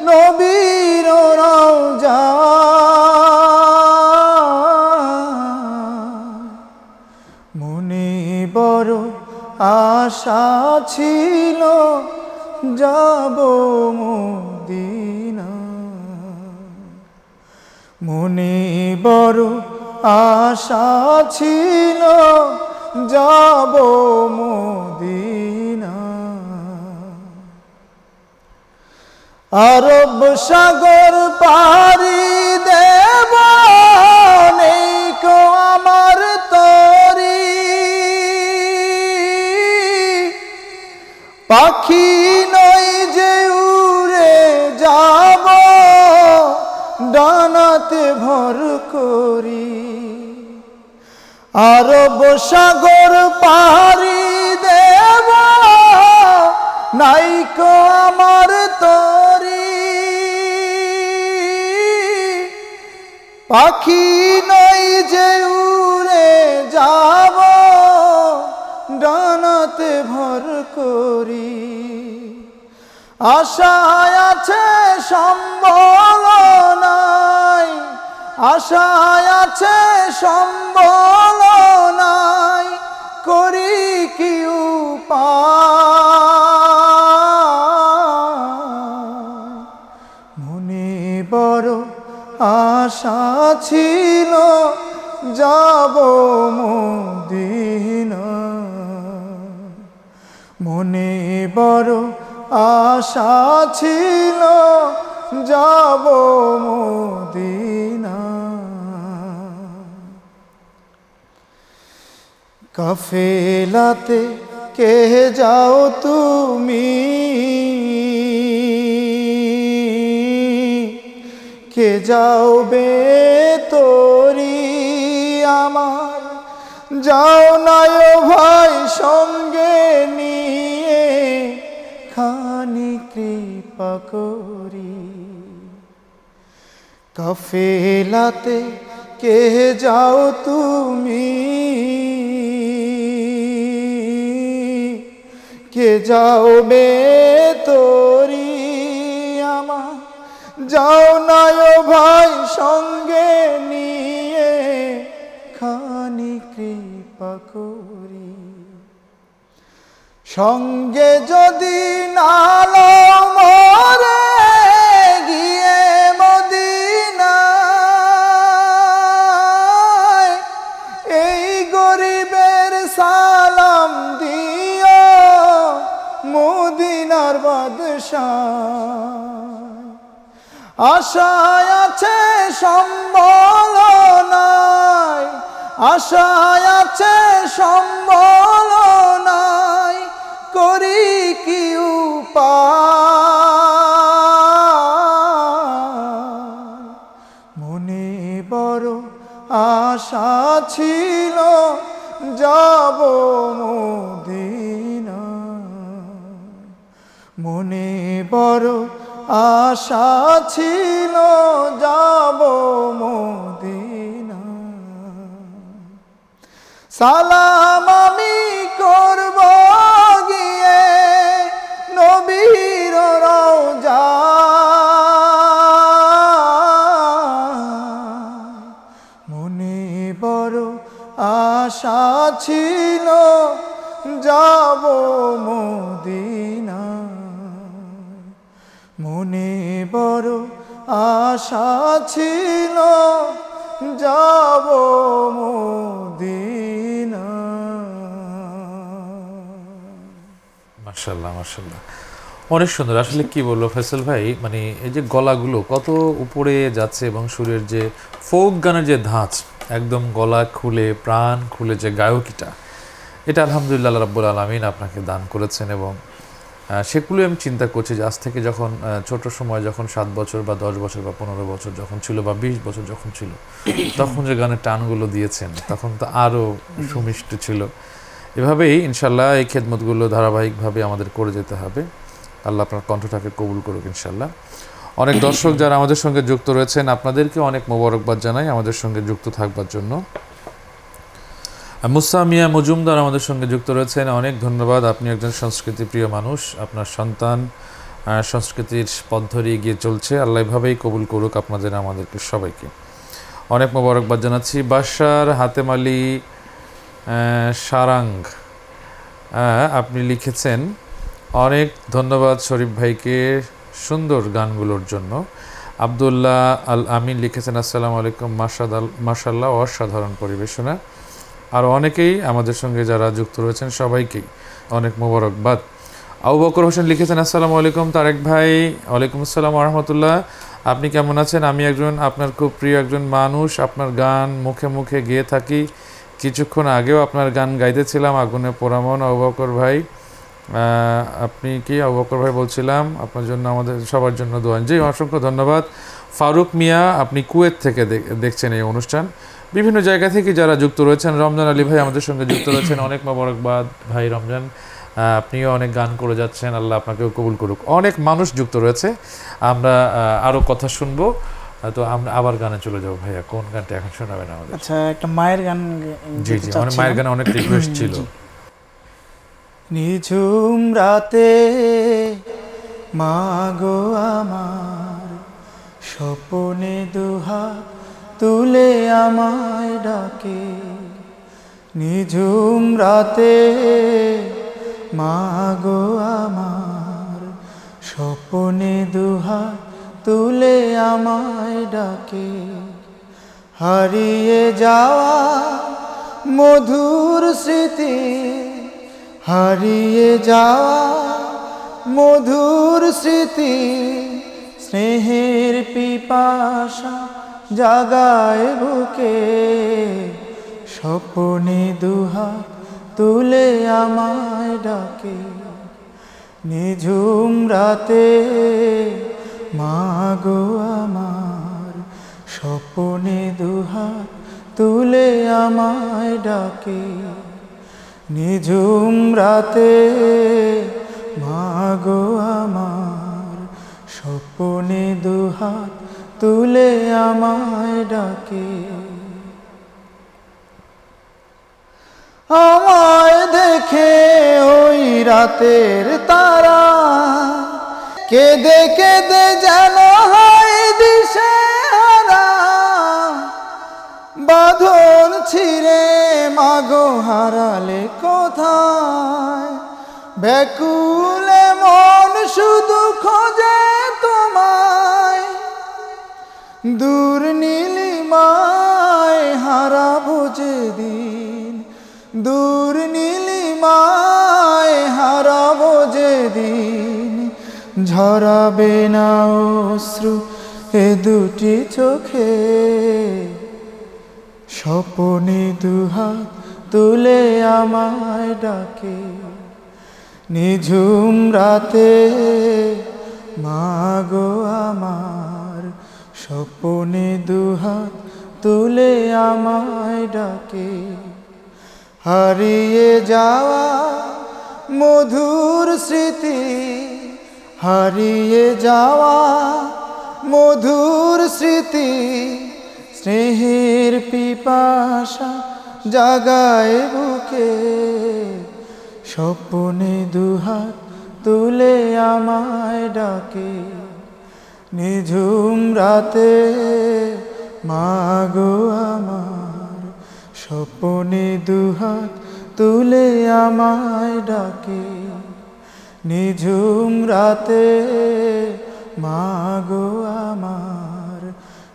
নবীর রওজা। মনে বড় আশা ছিল যাব মদিনা, মনে বড় আশা ছিল যাব মদিনা। আরব সাগর পাড়ি দেব, নেই কো আমার তরি, পাখি নই যে উড়ে যাব ডানাতে ভর করি। আরব সাগর পাহাড়ি দেব নাইকো আমার তরি, পাখি নই যে উড়ে যাব ডানাতে ভর করি, আশায় আছে সম্বল নাই, আশায় আছে সম্বল নাই, করি কি উপায়। মনে বড় আশা ছিল যাব মদিনা, মনে বড় আশা ছিল যাব মদিনা। কাফেলাতে কে যাও তুমি, কে যাও বেতরি আমার, যাও নাই ভাই সঙ্গে নিয়ে খানি কৃপা করি। কাফেলাতে কে যাও তুমি, কে যাও বেতরি আমার, যাও নাই ভাই সঙ্গে নিয়ে খানি কৃপা করি। সঙ্গে যদি নালো মরে গিয়ে মদিনায়, এই গরিবের সালাম দিও মদিনার বাদশাহ। আশায় আছে সম্বল নাই, আশায় আছে সম্বল নাই, করি কি উপায়। মনে বড় আশা ছিল যাব মদিনা, মনে বড় আশা ছিল যাব মদিনা। সালাম আমি করব গিয়ে নবীর রওজায়, মনে বড় আশা ছিল যাব মদিনা, মনে বড় আশা ছিল যাব মদিনা। মাশাআল্লাহ মাশাআল্লাহ, অনেক সুন্দর। আসলে কি বলবো ফয়সাল ভাই, মানে এই যে গলাগুলো কত উপরে যাচ্ছে এবং সুরের যে ফোক গানের যে ধাঁচ, একদম গলা খুলে প্রাণ খুলে যে গায়কিটা, এটা আলহামদুলিল্লাহ আল্লাহ রাব্বুল আলামিন আপনাকে দান করেছেন। এবং সেগুলো আমি চিন্তা করছি যে আজ থেকে যখন ছোট সময় যখন 7 বছর বা 10 বছর বা 15 বছর যখন ছিল বা 20 বছর যখন ছিল, তখন যে গানের টানগুলো দিয়েছেন তখন তো আরও সুমিষ্ট ছিল। এভাবেই ইনশাল্লাহ এই খেদমতগুলো ধারাবাহিকভাবে আমাদের করে যেতে হবে। আল্লাহ আপনার কণ্ঠটাকে কবুল করুক ইনশাল্লাহ। অনেক দর্শক যারা আমাদের সঙ্গে যুক্ত রয়েছেন, আপনাদেরকে অনেক মোবারকবাদ জানাই আমাদের সঙ্গে যুক্ত থাকবার জন্য। মুসা মিয়া মজুমদার আমাদের সঙ্গে যুক্ত রয়েছেন, অনেক ধন্যবাদ। আপনি একজন সংস্কৃতি প্রিয় মানুষ, আপনার সন্তান সংস্কৃতির পথ ধরে এগিয়ে চলছে। আল্লাহ এভাবেই কবুল করুক আপনাদের আমাদেরকে সবাইকে। অনেক মোবারকবাদ জানাচ্ছি। বাশার হাতেম আলী সারাং আপনি লিখেছেন, অনেক ধন্যবাদ শরীফ ভাইকে সুন্দর গানগুলোর জন্য। আবদুল্লাহ আল আমিন লিখেছেন, আসসালামু আলাইকুম, মাশাআল্লাহ অসাধারণ পরিবেশনা। আর অনেকেই আমাদের সঙ্গে যারা যুক্ত রয়েছেন সবাইকেই অনেক মোবারকবাদ। আবু বকর হোসেন লিখেছেন, আসসালামু আলাইকুম তারেক ভাই। ওয়ালাইকুম আসসালাম ওয়া রাহমাতুল্লাহ। আপনি কেমন আছেন? আমি একজন আপনার খুব প্রিয় একজন মানুষ, আপনার গান মুখে মুখে গেয়ে থাকি। কিছুক্ষণ আগেও আপনার গান গাইতেছিলাম, আগুনে পোড়ামন। আবু বকর ভাই, আপনি কি আবু বকর ভাই বলছিলাম, আপনার জন্য আমাদের সবার জন্য দোয়া। জি, অসংখ্য ধন্যবাদ। ফারুক মিয়া, আপনি কুয়েত থেকে দেখছেন এই অনুষ্ঠান। বিভিন্ন জায়গা থেকে যারা যুক্ত রয়েছেন, রমজান আলী ভাই আমাদের সঙ্গে যুক্ত রয়েছেন, অনেক মোবারকবাদ ভাই রমজান, আপনিও অনেক গান করে যাচ্ছেন, আল্লাহ আপনাকেও কবুল করুক। অনেক মানুষ যুক্ত রয়েছে, আমরা আরও কথা শুনবো, তো আমরা আবার গানে চলে যাবো। ভাইয়া কোন গানটা এখন শোনাবেন আমাদের? আচ্ছা, একটা মায়ের গান। জি জি, আমার মায়ের গানে অনেক রিকোয়েস্ট ছিল। নিঝুম রাতে মাগো আমার, স্বপনে দুহাত তুলে আমায় ডাকে। নিঝুম রাতে মাগো আমার, স্বপনে দুহাত তুলে আমায় ডাকে। হারিয়ে যাওয়া মধুর স্মৃতি, হারিয়ে যাওয়া মধুর স্মৃতি, স্নেহের পিপাসা জাগায় বুকে। স্বপনে দুহাত তুলে আমায় ডাকে। নিঝুম রাতে মাগো আমার, স্বপনে দুহাত তুলে আমায় ডাকে। নিঝুম রাতে মাগো আমার, স্বপনে দুহাত তুলে আমায় ডাকে। আমায় দেখে ওই রাতের তারা, কেঁদে কেঁদে যেন হয় দিশেহারা। বাঁধন ছিঁড়ে মাগো হারালে কোথায়, ব্যাকুলে মন শুধু খোঁজে তোমায়। দূর নীলিমায় হারাবো যেদিন, দূর নীলিমায় হারাবো যেদিন, ঝরাবে না অশ্রু এ দুটি চোখে। স্বপনে দুহাত তুলে আমায় ডাকে। নিঝুম রাতে মাগো আমার, স্বপনে দুহাত তুলে আমায় ডাকে। হারিয়ে যাওয়া মধুর স্মৃতি, হারিয়ে যাওয়া মধুর স্মৃতি, স্নেহের পিপাসা জাগায় বুকে। স্বপনে দুহাত তুলে আমায় ডাকে। নিঝুম রাতে মাগো আমার, স্বপনে দুহাত তুলে আমায় ডাকে। নিঝুম রাতে মাগো আমার,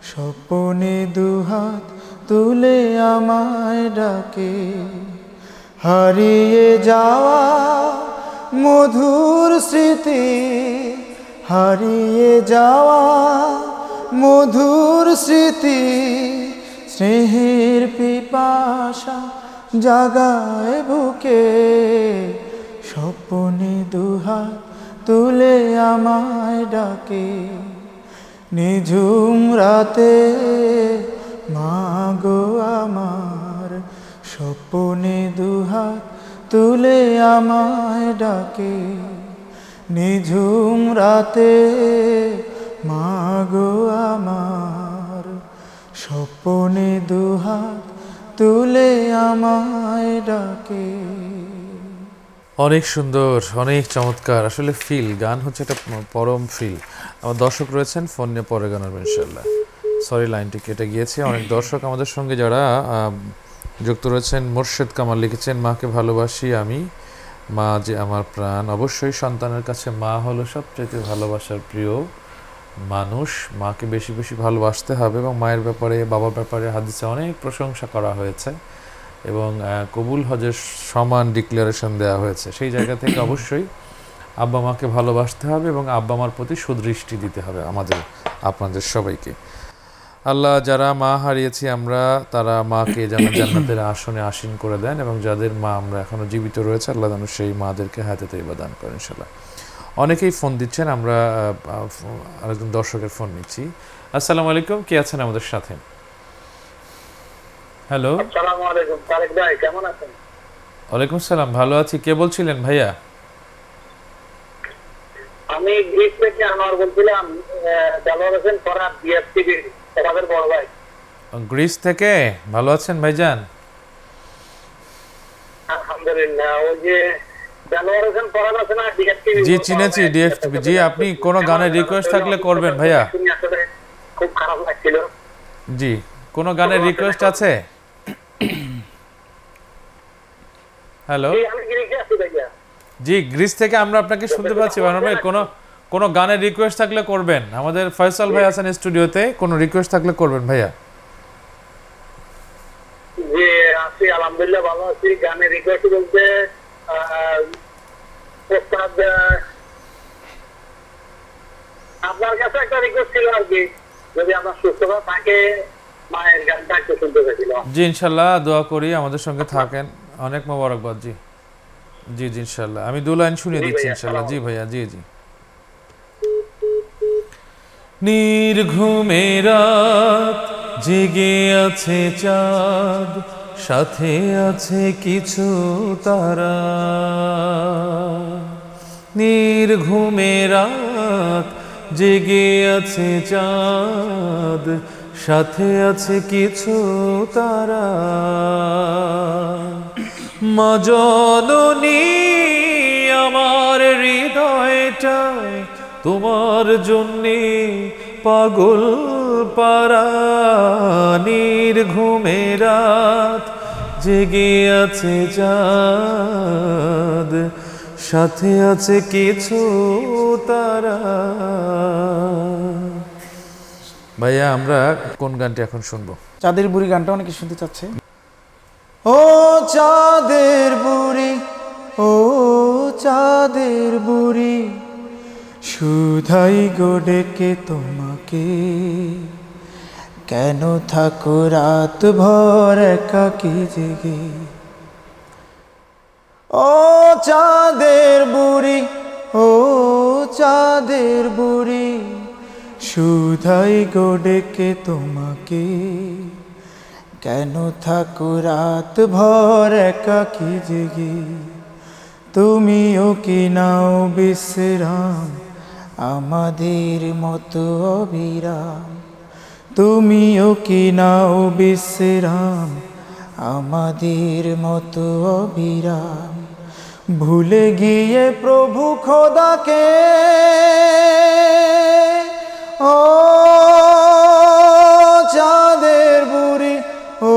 স্বপনে দুহাত তুলে আমায় ডাকে। হারিয়ে যাওয়া মধুর স্মৃতি, হারিয়ে যাওয়া মধুর স্মৃতি, স্নেহের পিপাসা জাগায় বুকে। স্বপনে দুহাত তুলে আমায় ডাকে। নিঝুম রাতে মাগো আমার, স্বপনে দুহাত তুলে আমায় ডাকে। নিঝুম রাতে মাগো আমার, স্বপনে দুহাত তুলে আমায় ডাকে। অনেক সুন্দর, অনেক চমৎকার, আসলে ফিল, গান হচ্ছে একটা পরম ফিল। আমার দর্শক রয়েছেন, ফোন নিয়ে পরে গান হবে ইনশাল্লাহ। সরি, লাইনটি কেটে গিয়েছে। অনেক দর্শক আমাদের সঙ্গে যারা যুক্ত রয়েছেন। মোর্শেদ কামাল লিখেছেন, মাকে ভালোবাসি আমি, মা যে আমার প্রাণ। অবশ্যই সন্তানের কাছে মা হলো সবচেয়ে ভালোবাসার প্রিয় মানুষ। মাকে বেশি বেশি ভালোবাসতে হবে এবং মায়ের ব্যাপারে, বাবার ব্যাপারে হাদিসে অনেক প্রশংসা করা হয়েছে এবং কবুল হজের সমান ডিক্লারেশন দেওয়া হয়েছে। সেই জায়গা থেকে অবশ্যই আব্বা মাকে ভালোবাসতে হবে এবং আব্বা মার প্রতি সুদৃষ্টি দিতে হবে আমাদের, আপনাদের সবাইকে। আল্লাহ যারা মা হারিয়েছি আমরা, তারা মাকে যেন জান্নাতের আসনে আসীন করে দেন এবং যাদের মা আমরা এখনও জীবিত রয়েছে, আল্লাহ যেন সেই মাদেরকে হায়াতে তাইয়্যিবা দান করেন ইনশাআল্লাহ। অনেকেই ফোন দিচ্ছেন, আমরা আরেকজন দর্শকের ফোন নিচ্ছি। আসসালামু আলাইকুম, কে আছেন আমাদের সাথে? হ্যালো, আসসালামু আলাইকুম তারেক ভাই, কেমন আছেন? ওয়ালাইকুম সালাম, ভালো আছি। কে বলছিলেন ভাইয়া? আমি গ্রিক থেকে আনোয়ার বলছিলাম, দেলোয়ার হোসেন ফরহাদ বিএসটিভি আমাদের বড় ভাই। গ্রিস থেকে, ভালো আছেন ভাইজান? আলহামদুলিল্লাহ। ওই যে দেলোয়ার হোসেন ফরহাদ আছে না বিএসটিভি? জি চিনেছি, ডিএফটিভি। জি, আপনি কোনো গানের রিকোয়েস্ট থাকলে করবেন ভাইয়া। আসলে খুব খারাপ লাগছিল। জি, কোনো গানের রিকোয়েস্ট আছে? হ্যালো, আমি গ্রিকে আছি ভাইয়া। জি গ্রিস থেকে আমরা আপনাকে শুনতে পাচ্ছি বানর ভাই। কোনো গানের রিকোয়েস্ট থাকলে করবেন। আমাদের ফয়সাল ভাই আছেন স্টুডিওতে, কোনো রিকোয়েস্ট থাকলে করবেন ভাইয়া। জি আছি, আলহামদুলিল্লাহ ভালো আছি। গানের রিকোয়েস্ট বলতে আপনার কাছে একটা রিকোয়েস্ট ছিল আর কি, যদি আপনার সুস্থতা থাকে মায়ের গানটা একটু শুনতে চাইছিলাম। জি ইনশাল্লাহ, দোয়া করি আমাদের সঙ্গে থাকেন। অনেক মোবারকবাদ। জি জি জি ইনশাল্লাহ, আমি 2 লাইন শুনিয়ে দিচ্ছি ইনশাল্লাহ। জি ভাইয়া, জি জি। নির্ঘুমে রাত, জেগে আছে চাঁদ, সাথে আছে কিছু তারা। নির্ঘুমে রাত, জেগে আছে চাঁদ, সাথে আছে কিছু তারা। মা জননী আমার হৃদয়টায় তোমার জন্যে পাগল পারা। নির্ঘুমে রাত, জেগে আছে চাঁদ, সাথে আছে কিছু তারা। ভাইয়া আমরা কোন গানটি এখন শুনবো? চাঁদের বুড়ি গানটা অনেকে শুনতে চাচ্ছে। ও চাঁদের বুড়ি, ও চাঁদের বুড়ি, শুধাই গো ডেকে তোমাকে, কেন থাকো রাত ভর একাকী জেগে। ও চাঁদের বুড়ি, ও চাঁদের বুড়ি, শুধাই গো ডেকে তোমাকে, কেন থাকো রাত ভর একাকী জেগে। তুমিও কি নাও বিশ্রাম আমাদের মতো অবিরাম, তুমিও কি নাও বিশ্রাম আমাদের মতো অবিরাম। ভুলে গিয়ে প্রভু খোদাকে, ও চাঁদের বুড়ি, ও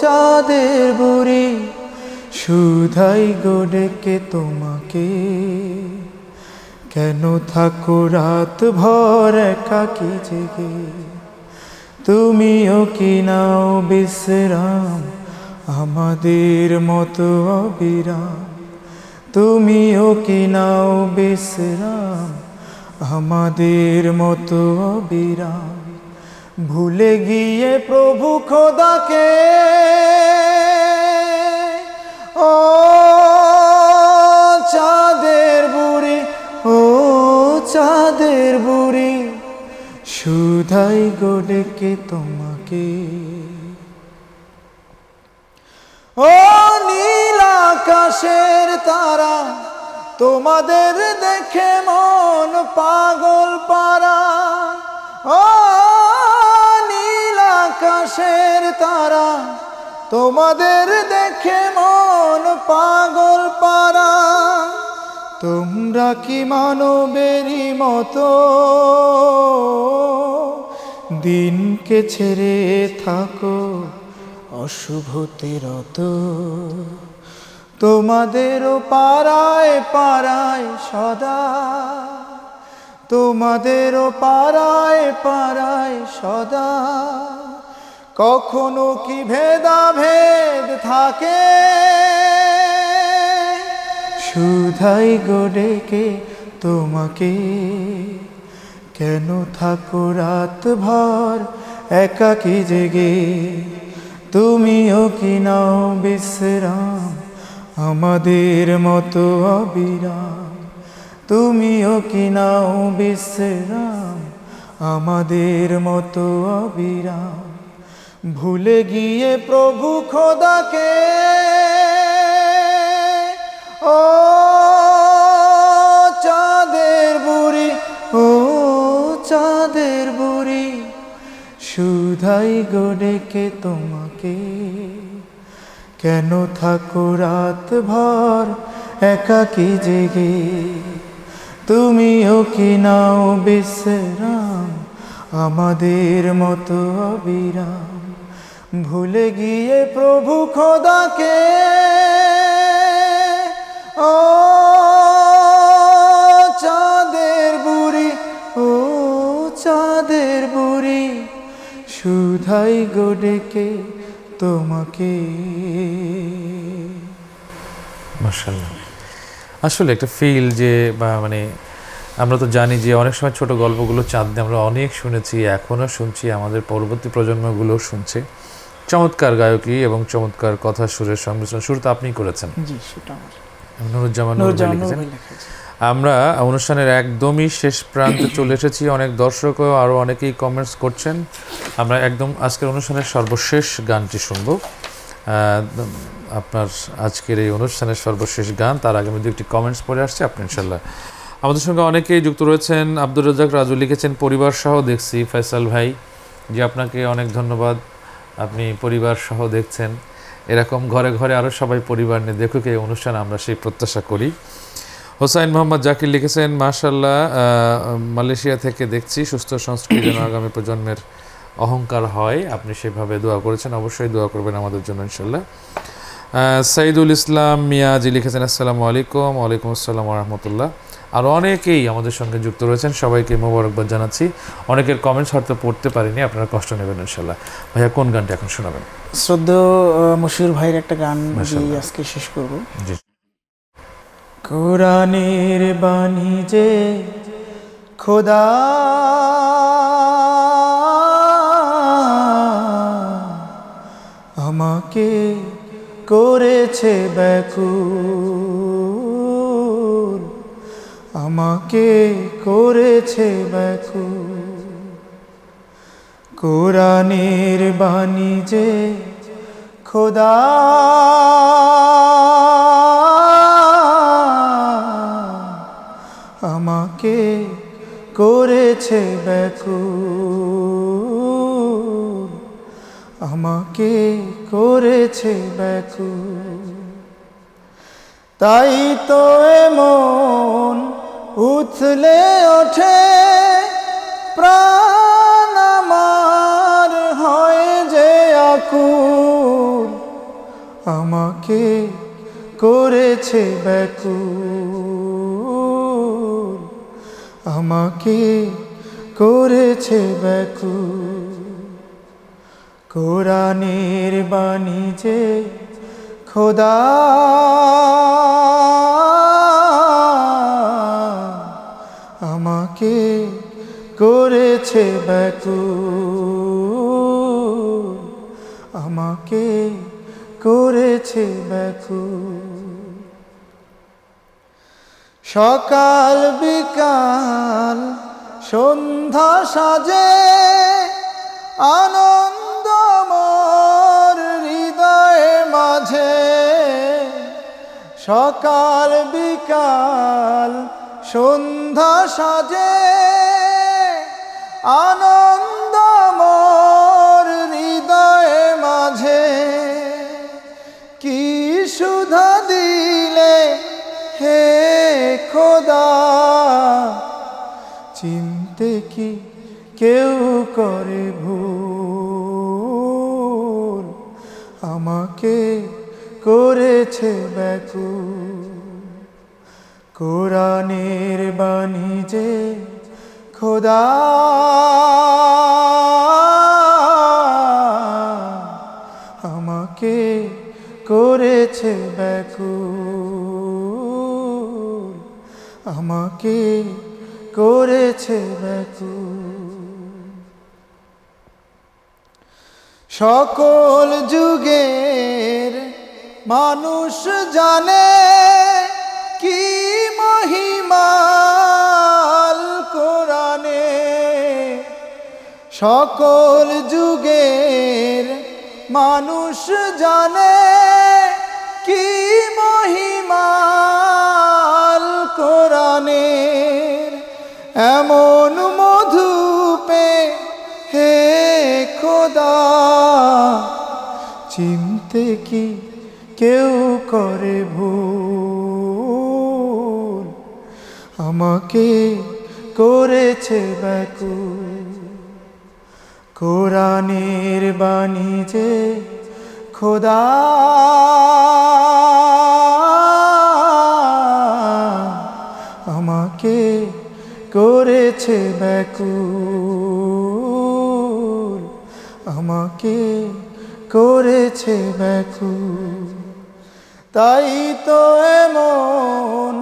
চাঁদের বুড়ি, শুধাই গো ডেকে তোমাকে, কেন থাকো রাত ভর একাকী জেগে। তুমিও কি নাও বিশ্রাম আমাদের মতো অবিরাম, তুমিও কি নাও বিশ্রাম আমাদের মতো অবিরাম। ভুলে গিয়ে প্রভু খোদাকে, ও চাঁদের বুড়ি, ও চাঁদের বুড়ি, শুধাই গো ডেকে তোমাকে। ও নীল আকাশের তারা, তোমাদের দেখে মন পাগল পারা। ও নীল আকাশের তারা, তোমাদের দেখে মন পাগল পারা। তোমরা কি মানবেরই মতো দিনকে ছেড়ে থাকো অশুভতে রত। তোমাদেরও পাড়ায় পাড়ায় সদা, তোমাদেরও পাড়ায় পাড়ায় সদা, কখনো কি ভেদাভেদ থাকে। শুধাই গো ডেকে তোমাকে, কেন থাকো রাত ভর একাকী জেগে। তুমিও কি নাও বিশ্রাম আমাদের মতো অবিরাম, তুমিও কি নাও বিশ্রাম আমাদের মতো অবিরাম। ভুলে গিয়ে প্রভু খোদাকে ও চাঁদের বুড়ি, ও চাঁদের বুড়ি, শুধাই গো ডেকে তোমাকে, কেন থাকো রাত ভর একাকী জেগে, তুমিও কি নাও বিশ্রাম আমাদের মতো অবিরাম, ভুলে গিয়ে প্রভু খোদাকে ও চাঁদের বুড়ি, ও চাঁদের বুড়ি, শুধাই গো ডেকে তোমাকে। মাশাআল্লাহ, আসলে একটা ফিল যে বা মানে আমরা তো জানি যে অনেক সময় ছোট গল্পগুলো চাঁদ দিয়ে আমরা অনেক শুনেছি, এখনও শুনছি, আমাদের পরবর্তী প্রজন্মগুলোও শুনছে। চমৎকার গায়কী এবং চমৎকার কথা সুরের সংমিশ্রণ। সুর তো আপনিই করেছেন? জি, সেটা আমার নুরুজ্জামান নূর ভাই লিখেছেন। আমরা অনুষ্ঠানের একদমই শেষ প্রান্তে চলে এসেছি। অনেক দর্শকও আরও অনেকেই কমেন্টস করছেন। আমরা একদম আজকের অনুষ্ঠানের সর্বশেষ গানটি শুনব। আপনার আজকের এই অনুষ্ঠানের সর্বশেষ গান, তার আগে আমি একটি কমেন্টস পড়ে আসছে, আপনি ইনশাল্লাহ। আমাদের সঙ্গে অনেকেই যুক্ত রয়েছেন। আব্দুর রাজ্জাক রাজু লিখেছেন পরিবার সহ দেখছি। ফয়সাল ভাই, যে আপনাকে অনেক ধন্যবাদ, আপনি পরিবার সহ দেখছেন। এরকম ঘরে ঘরে আরও সবাই পরিবার নিয়ে দেখুক এই অনুষ্ঠান, আমরা সেই প্রত্যাশা করি। হোসাইন মোহাম্মদ জাকির লিখেছেন মাশাআল্লাহ, মালয়েশিয়া থেকে দেখছি, সুস্থ সংস্কৃতি যেন আগামী প্রজন্মের অহংকার হয়, আপনি সেভাবে দোয়া করেছেন, অবশ্যই দোয়া করবেন আমাদের জন্য ইনশাল্লাহ। সাইদুল ইসলাম মিয়াজি লিখেছেন আসসালামু আলাইকুম। ওয়ালাইকুম আসসালাম রহমতুল্লাহ। আর অনেকেই আমাদের সঙ্গে যুক্ত রয়েছেন, সবাইকে মোবারকবাদ জানাচ্ছি। অনেকের কমেন্টস হয়তো পড়তে পারিনি, আপনারা কষ্ট নেবেন ইনশাল্লাহ। ভাইয়া কোন গানটা এখন শোনাবেন? শ্রদ্ধেয় মশিউর ভাইয়ের একটা গান দিয়ে আজকে শেষ করব। জি। কোরআনের বাণী যে খোদা আমাকে করেছে ব্যাকুল, আমাকে করেছে ব্যাকুল, কোরআনের বাণী যে খোদা আমাকে করেছে ব্যাকুল, আমাকে করেছে ব্যাকুল, তাই তো এমন উথলে ওঠে প্রাণ আমার হয় যে আকুল, আমাকে করেছে ব্যাকুল, আমাকে করেছে ব্যাকুল, কোরআনের বাণী যে খোদা আমাকে করেছে ব্যাকুল, আমাকে করেছে ব্যাকুল, সকাল বিকাল সন্ধ্যা সাজে আনন্দ মোর হৃদয়ে মাঝে, সকাল বিকাল সন্ধ্যা সাজে আনন্দ মোর হৃদয়ে মাঝে, কি সুধা দিলে হে খোদা, চিনতে কি কেউ করে ভুল, আমাকে করেছে ব্যাকুল, কোরআনের বাণী যে খোদা আমাকে করেছে ব্যাকুল, আমাকে করেছে ব্যাকুল, সকল যুগের মানুষ জানে কি মহিমাল কোরআনে, সকল যুগের মানুষ জানে কি মহিমাল কোরআনের, এমন মধু পে হে খোদা চিনতে কি কেউ করে ভুল, আমাকে করেছে ব্যাকুল। কোরআনের বাণী যে খোদা আমাকে করেছে ব্যাকুল, আমাকে করেছে ব্যাকুল। তাই তো এমন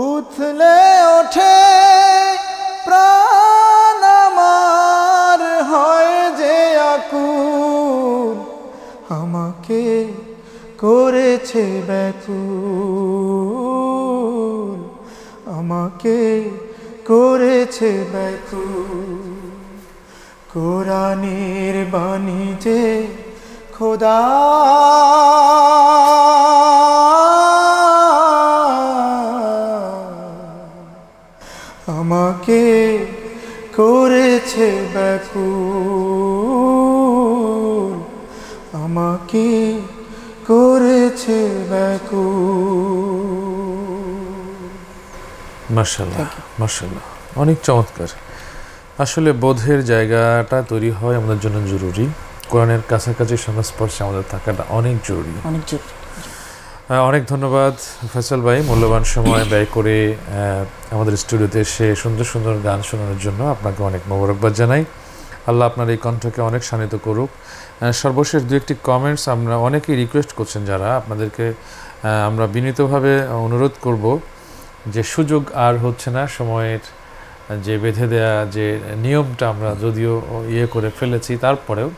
উথলে ওঠে প্রাণ আমার হয় যে আকুল, আমাকে করেছে ব্যাকুল, আমাকে করেছে ব্যাকুল। কোরআনের বাণী যে খোদা আমাকে করেছে ব্যাকুল, আমাকে করেছে ব্যাকুল। মাশাআল্লাহ মাশাআল্লাহ, অনেক চমৎকার। আসলে বোধের জায়গাটা তৈরি হয় আমাদের জন্য জরুরি। কোরআনের কাছাকাছি সংস্পর্শে আমাদের থাকাটা অনেক জরুরি, অনেক জরুরি। অনেক ধন্যবাদ ফয়সাল ভাই, মূল্যবান সময় ব্যয় করে আমাদের স্টুডিওতে এসে সুন্দর সুন্দর গান শোনানোর জন্য আপনাকে অনেক মোবারকবাদ জানাই। আল্লাহ আপনার এই কণ্ঠকে অনেক শানিত করুক। সর্বশেষ দু একটি কমেন্টস আমরা অনেকেই রিকোয়েস্ট করছেন, যারা আপনাদেরকে আমরা বিনীতভাবে অনুরোধ করব যে সুযোগ আর হচ্ছে না, সময়ের যে বেঁধে দেয়া যে নিয়মটা আমরা যদিও করে ফেলেছি, তারপরেও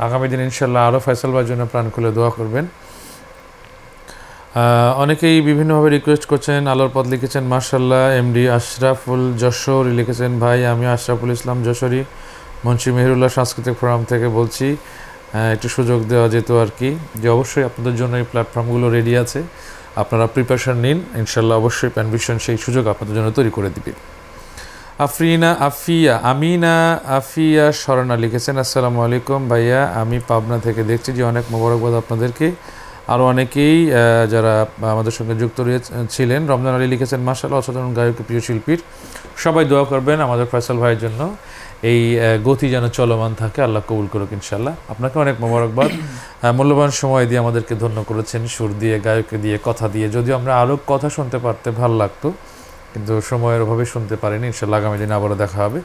আগামী দিন ইনশাল্লাহ আরও ফয়সাল ভাইয়ের জন্য প্রাণ খুলে দোয়া করবেন। অনেকেই বিভিন্নভাবে রিকোয়েস্ট করছেন। আলোর পথ লিখেছেন মাশাআল্লাহ। এমডি আশরাফুল যশোরী লিখেছেন, ভাই আমি আশরাফুল ইসলাম যশোরী মুন্সি মেহেরুল্লাহ সাংস্কৃতিক ফোরাম থেকে বলছি, একটু সুযোগ দেওয়া যেত আর কি। যে অবশ্যই আপনাদের জন্য এই প্ল্যাটফর্মগুলো রেডি আছে, আপনারা প্রিপারেশন নিন, ইনশাল্লাহ অবশ্যই প্যানভিশন সেই সুযোগ আপনাদের জন্য তৈরি করে দিবে। আমিনা আফিয়া স্মরণা লিখেছেন, আসসালামু আলাইকুম ভাইয়া, আমি পাবনা থেকে দেখছি, যে অনেক মোবারকবাদ আপনাদেরকে। আরও অনেকেই যারা আমাদের সঙ্গে যুক্ত ছিলেন। রমজান আলী লিখেছেন, মাশাআল্লাহ অসাধারণ গায়ক, প্রিয় শিল্পীর, সবাই দোয়া করবেন আমাদের ফয়সাল ভাইয়ের জন্য, এই গতি যেন চলমান থাকে, আল্লাহ কবুল করুক ইনশাল্লাহ। আপনাকে অনেক মোবারকবাদ, মূল্যবান সময় দিয়ে আমাদেরকে ধন্য করেছেন, সুর দিয়ে, গায়কে দিয়ে, কথা দিয়ে। যদিও আমরা আরও কথা শুনতে পারতে ভালো লাগতো, কিন্তু সময়ের অভাবে শুনতে পারিনি। ইনশাল্লাহ আগামী দিনে আবারও দেখা হবে।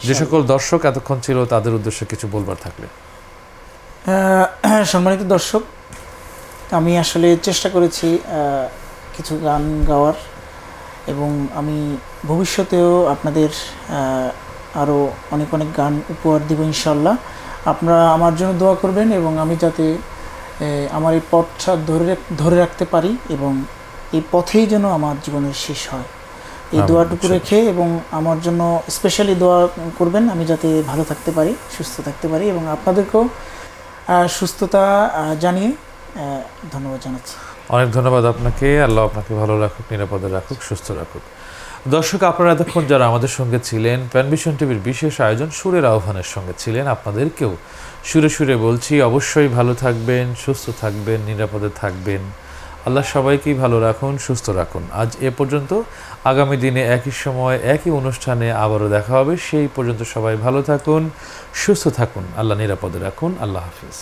যে সকল দর্শক এতক্ষণ ছিল, তাদের উদ্দেশ্যে কিছু বলবার থাকলে। সম্মানিত দর্শক, আমি আসলে চেষ্টা করেছি কিছু গান গাওয়ার, এবং আমি ভবিষ্যতেও আপনাদের আরও অনেক অনেক গান উপহার দিব ইনশাল্লাহ। আপনারা আমার জন্য দোয়া করবেন, এবং আমি যাতে আমার এই পথটা ধরে রাখতে পারি, এবং এই পথেই যেন আমার জীবনের শেষ হয়, এই দোয়াটুকু রেখে, এবং আমার জন্য স্পেশালি দোয়া করবেন আমি যাতে ভালো থাকতে পারি, সুস্থ থাকতে পারি, এবং আপনাদেরকেও সুস্থতা জানিয়ে ধন্যবাদ জানাচ্ছি। অনেক ধন্যবাদ আপনাকে। আল্লাহ আপনাকে ভালো রাখুক, নিরাপদে রাখুক, সুস্থ রাখুক। দর্শক, আপনারা এতক্ষণ যারা আমাদের সঙ্গে ছিলেন, প্যানভিশন টিভির বিশেষ আয়োজন সুরের আহ্বানের সঙ্গে ছিলেন, আপনাদেরকেও সুরে সুরে বলছি, অবশ্যই ভালো থাকবেন, সুস্থ থাকবেন, নিরাপদে থাকবেন। আল্লাহ সবাইকেই ভালো রাখুন, সুস্থ রাখুন। আজ এ পর্যন্ত। আগামী দিনে একই সময় একই অনুষ্ঠানে আবারও দেখা হবে। সেই পর্যন্ত সবাই ভালো থাকুন, সুস্থ থাকুন, আল্লাহ নিরাপদে রাখুন। আল্লাহ হাফিজ।